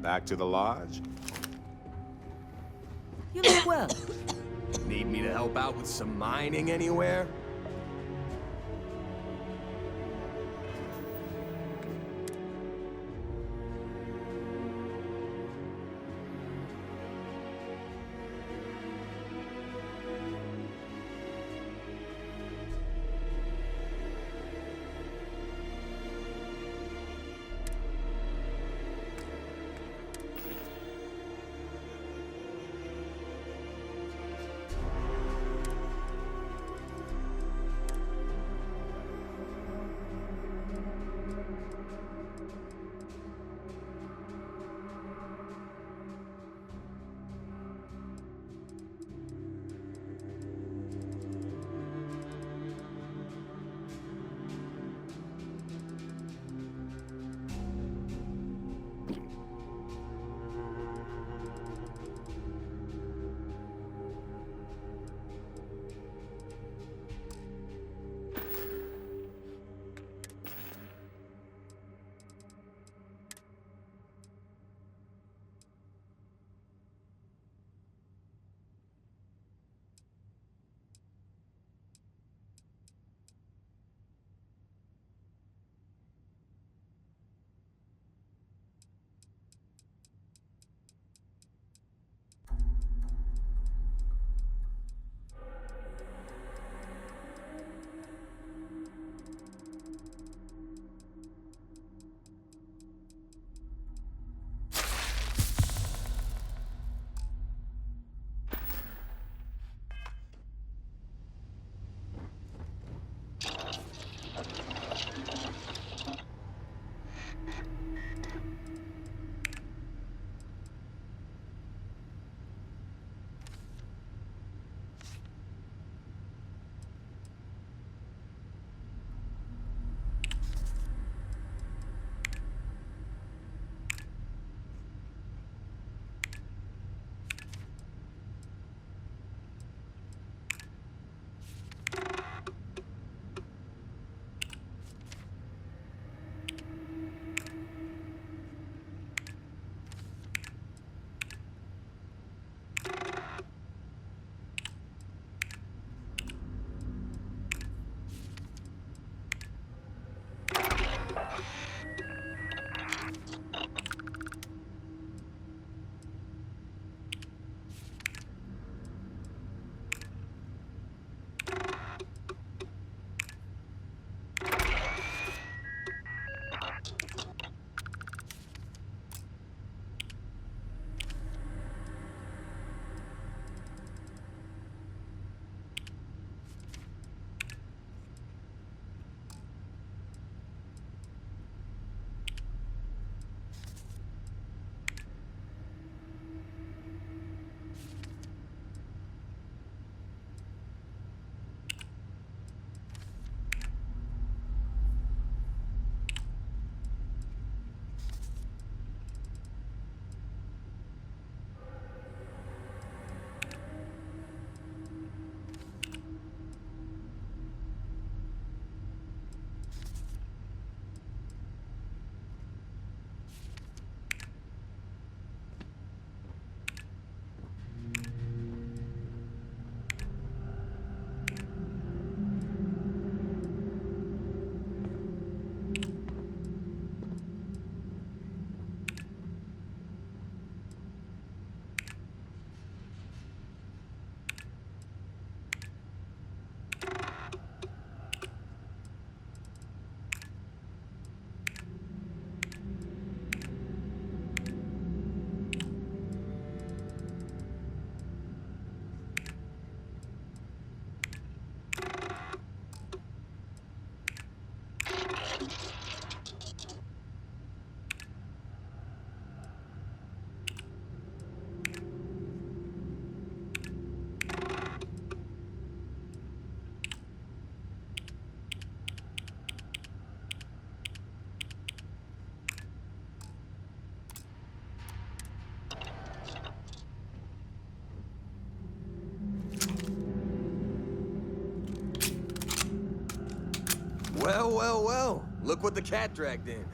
back to the lodge? You look well. Need me to help out with some mining anywhere? Well, well, well. Look what the cat dragged in.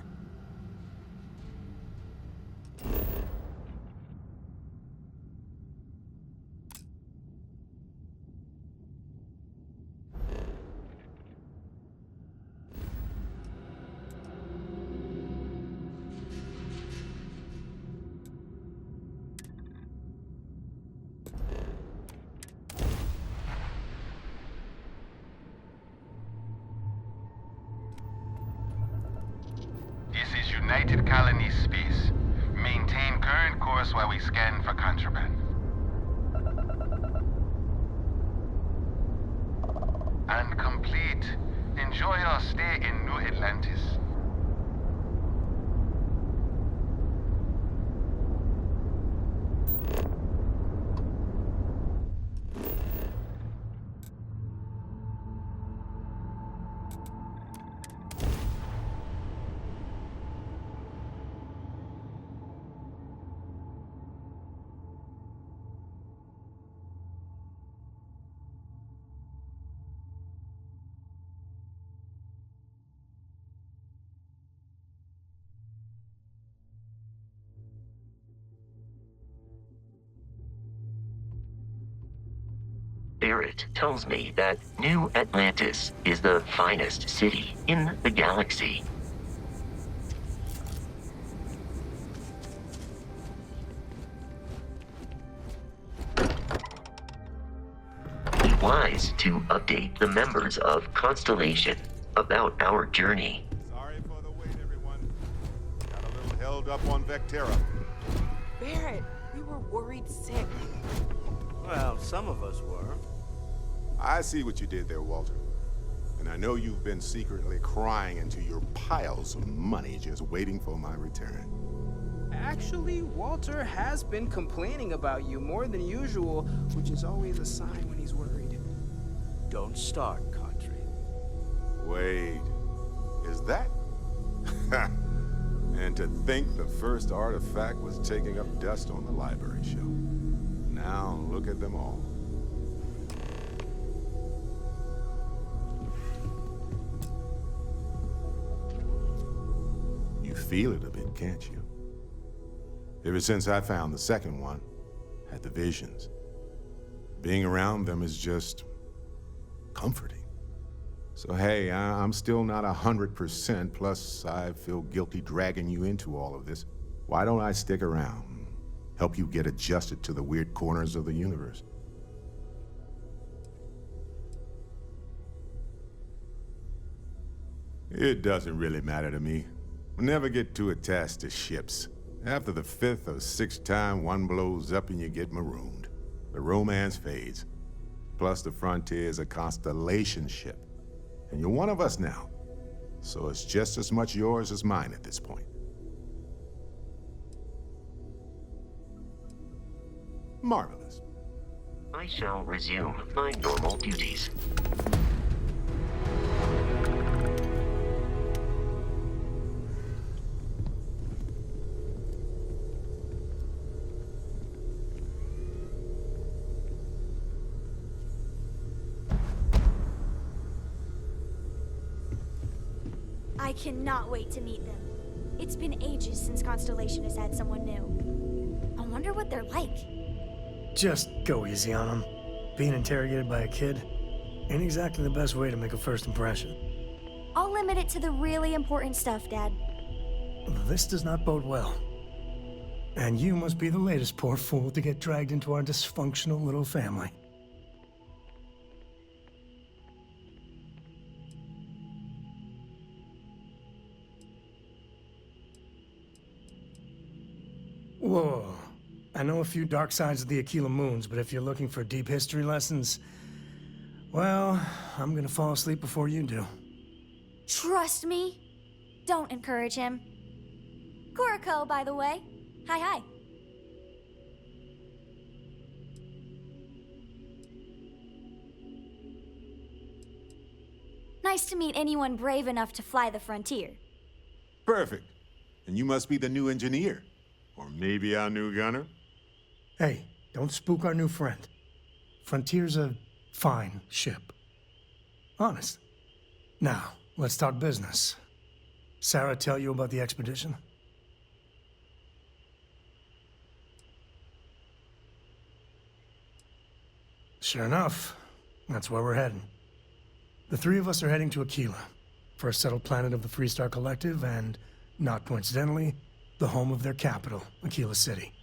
United Colony Space. Maintain current course while we scan for contraband. And complete. Enjoy your stay in New Atlantis. Barrett tells me that New Atlantis is the finest city in the galaxy. Be wise to update the members of Constellation about our journey. Sorry for the wait, everyone. Got a little held up on Vectera. Barrett, we were worried sick. Well, some of us were. I see what you did there, Walter. And I know you've been secretly crying into your piles of money just waiting for my return. Actually, Walter has been complaining about you more than usual, which is always a sign when he's worried. Don't start, Country. Wait, is that? And to think the first artifact was taking up dust on the library shelf. Now look at them all. You feel it a bit, can't you? Ever since I found the second one, had the visions. Being around them is just comforting. So hey, I'm still not 100%, plus I feel guilty dragging you into all of this. Why don't I stick around? Help you get adjusted to the weird corners of the universe. It doesn't really matter to me. Never get too attached to ships. After the 5th or 6th time one blows up and you get marooned, the romance fades. Plus the Frontier is a Constellation ship. And you're one of us now. So it's just as much yours as mine at this point. Marvelous. I shall resume my normal duties. I cannot wait to meet them. It's been ages since Constellation has had someone new. I wonder what they're like. Just go easy on them. Being interrogated by a kid ain't exactly the best way to make a first impression. I'll limit it to the really important stuff, Dad. This does not bode well. And you must be the latest poor fool to get dragged into our dysfunctional little family. Whoa. I know a few dark sides of the Aquila Moons, but if you're looking for deep history lessons, well, I'm gonna fall asleep before you do. Trust me. Don't encourage him. Kuriko, by the way. Hi. Nice to meet anyone brave enough to fly the frontier. Perfect. And you must be the new engineer. Or maybe our new gunner? Hey, don't spook our new friend. Frontier's a fine ship. Honest. Now, let's talk business. Sarah tell you about the expedition? Sure enough, that's where we're heading. The three of us are heading to Aquila, first settled planet of the Freestar Collective, and, not coincidentally, the home of their capital, Aquila City.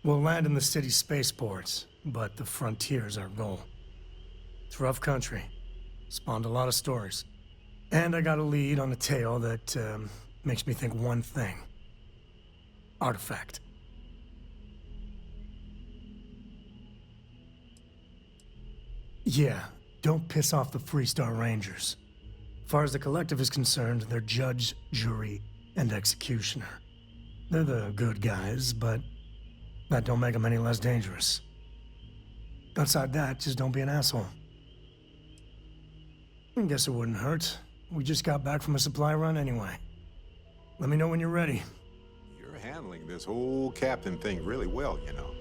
We'll land in the city's spaceports, but the frontier's our goal. It's rough country. Spawned a lot of stories. And I got a lead on a tale that makes me think one thing. Artifact. Yeah, don't piss off the Freestar Rangers. As far as the Collective is concerned, they're judge, jury, and executioner. They're the good guys, but that don't make them any less dangerous. Outside that, just don't be an asshole. I guess it wouldn't hurt. We just got back from a supply run anyway. Let me know when you're ready. You're handling this whole captain thing really well, you know.